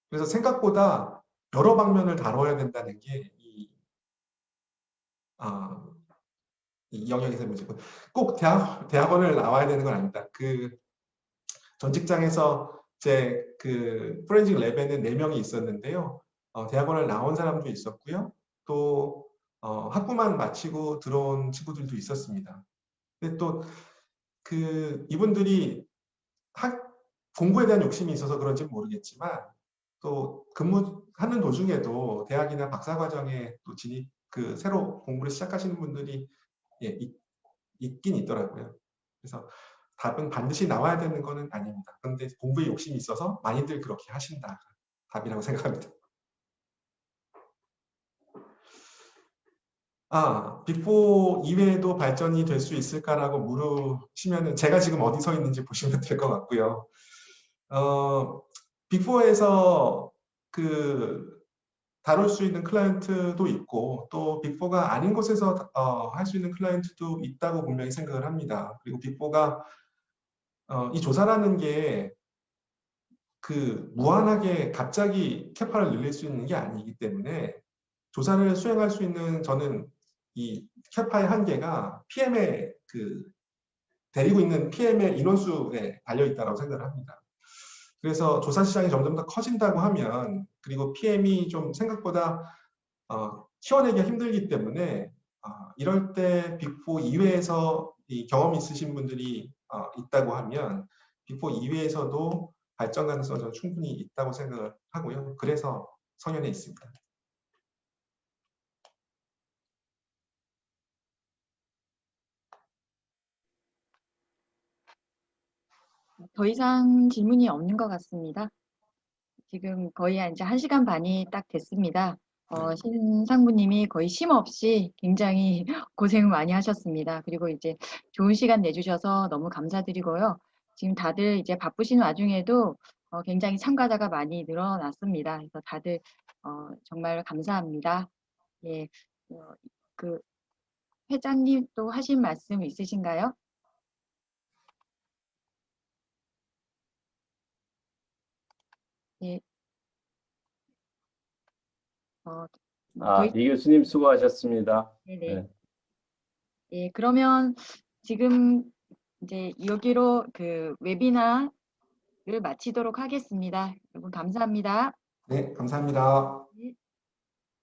그래서 생각보다 여러 방면을 다뤄야 된다는 게 이 영역에서 문제고 꼭 대학원을 나와야 되는 건 아닙니다. 전 직장에서 제 포렌식 랩에는 4명이 있었는데요. 대학원을 나온 사람도 있었고요. 또 학부만 마치고 들어온 친구들도 있었습니다. 근데 또 이분들이 공부에 대한 욕심이 있어서 그런지는 모르겠지만 또 근무하는 도중에도 대학이나 박사과정에 또 새로 공부를 시작하시는 분들이 있긴 있더라고요. 그래서 답은 반드시 나와야 되는 거는 아닙니다. 그런데 공부에 욕심이 있어서 많이들 그렇게 하신다. 답이라고 생각합니다. 빅4 이외에도 발전이 될 수 있을까라고 물으시면은 제가 지금 어디 서 있는지 보시면 될 것 같고요. 빅4에서 다룰 수 있는 클라이언트도 있고 또 빅4가 아닌 곳에서 할 수 있는 클라이언트도 있다고 분명히 생각을 합니다. 그리고 빅4가 이 조사라는 게 무한하게 갑자기 캐파를 늘릴 수 있는 게 아니기 때문에 조사를 수행할 수 있는 저는 이 캐파의 한계가 PM의 데리고 있는 PM의 인원수에 달려 있다고 생각을 합니다. 그래서 조사 시장이 점점 더 커진다고 하면 그리고 PM이 좀 생각보다 키워내기가 힘들기 때문에 이럴 때 빅4 이외에서 이 경험이 있으신 분들이 있다고 하면 빅4 이외에서도 발전 가능성은 저는 충분히 있다고 생각을 하고요. 그래서 성현에 있습니다. 더 이상 질문이 없는 것 같습니다. 지금 거의 이제 1시간 반이 딱 됐습니다. 신상무님이 거의 쉼 없이 굉장히 고생을 많이 하셨습니다. 그리고 이제 좋은 시간 내주셔서 너무 감사드리고요. 지금 다들 이제 바쁘신 와중에도 굉장히 참가자가 많이 늘어났습니다. 그래서 다들 정말 감사합니다. 예, 회장님 또 하실 말씀 있으신가요? 예. 이 교수님 수고하셨습니다. 네네. 네. 예, 그러면 지금 이제 여기로 웨비나를 마치도록 하겠습니다. 여러분 감사합니다. 네, 감사합니다.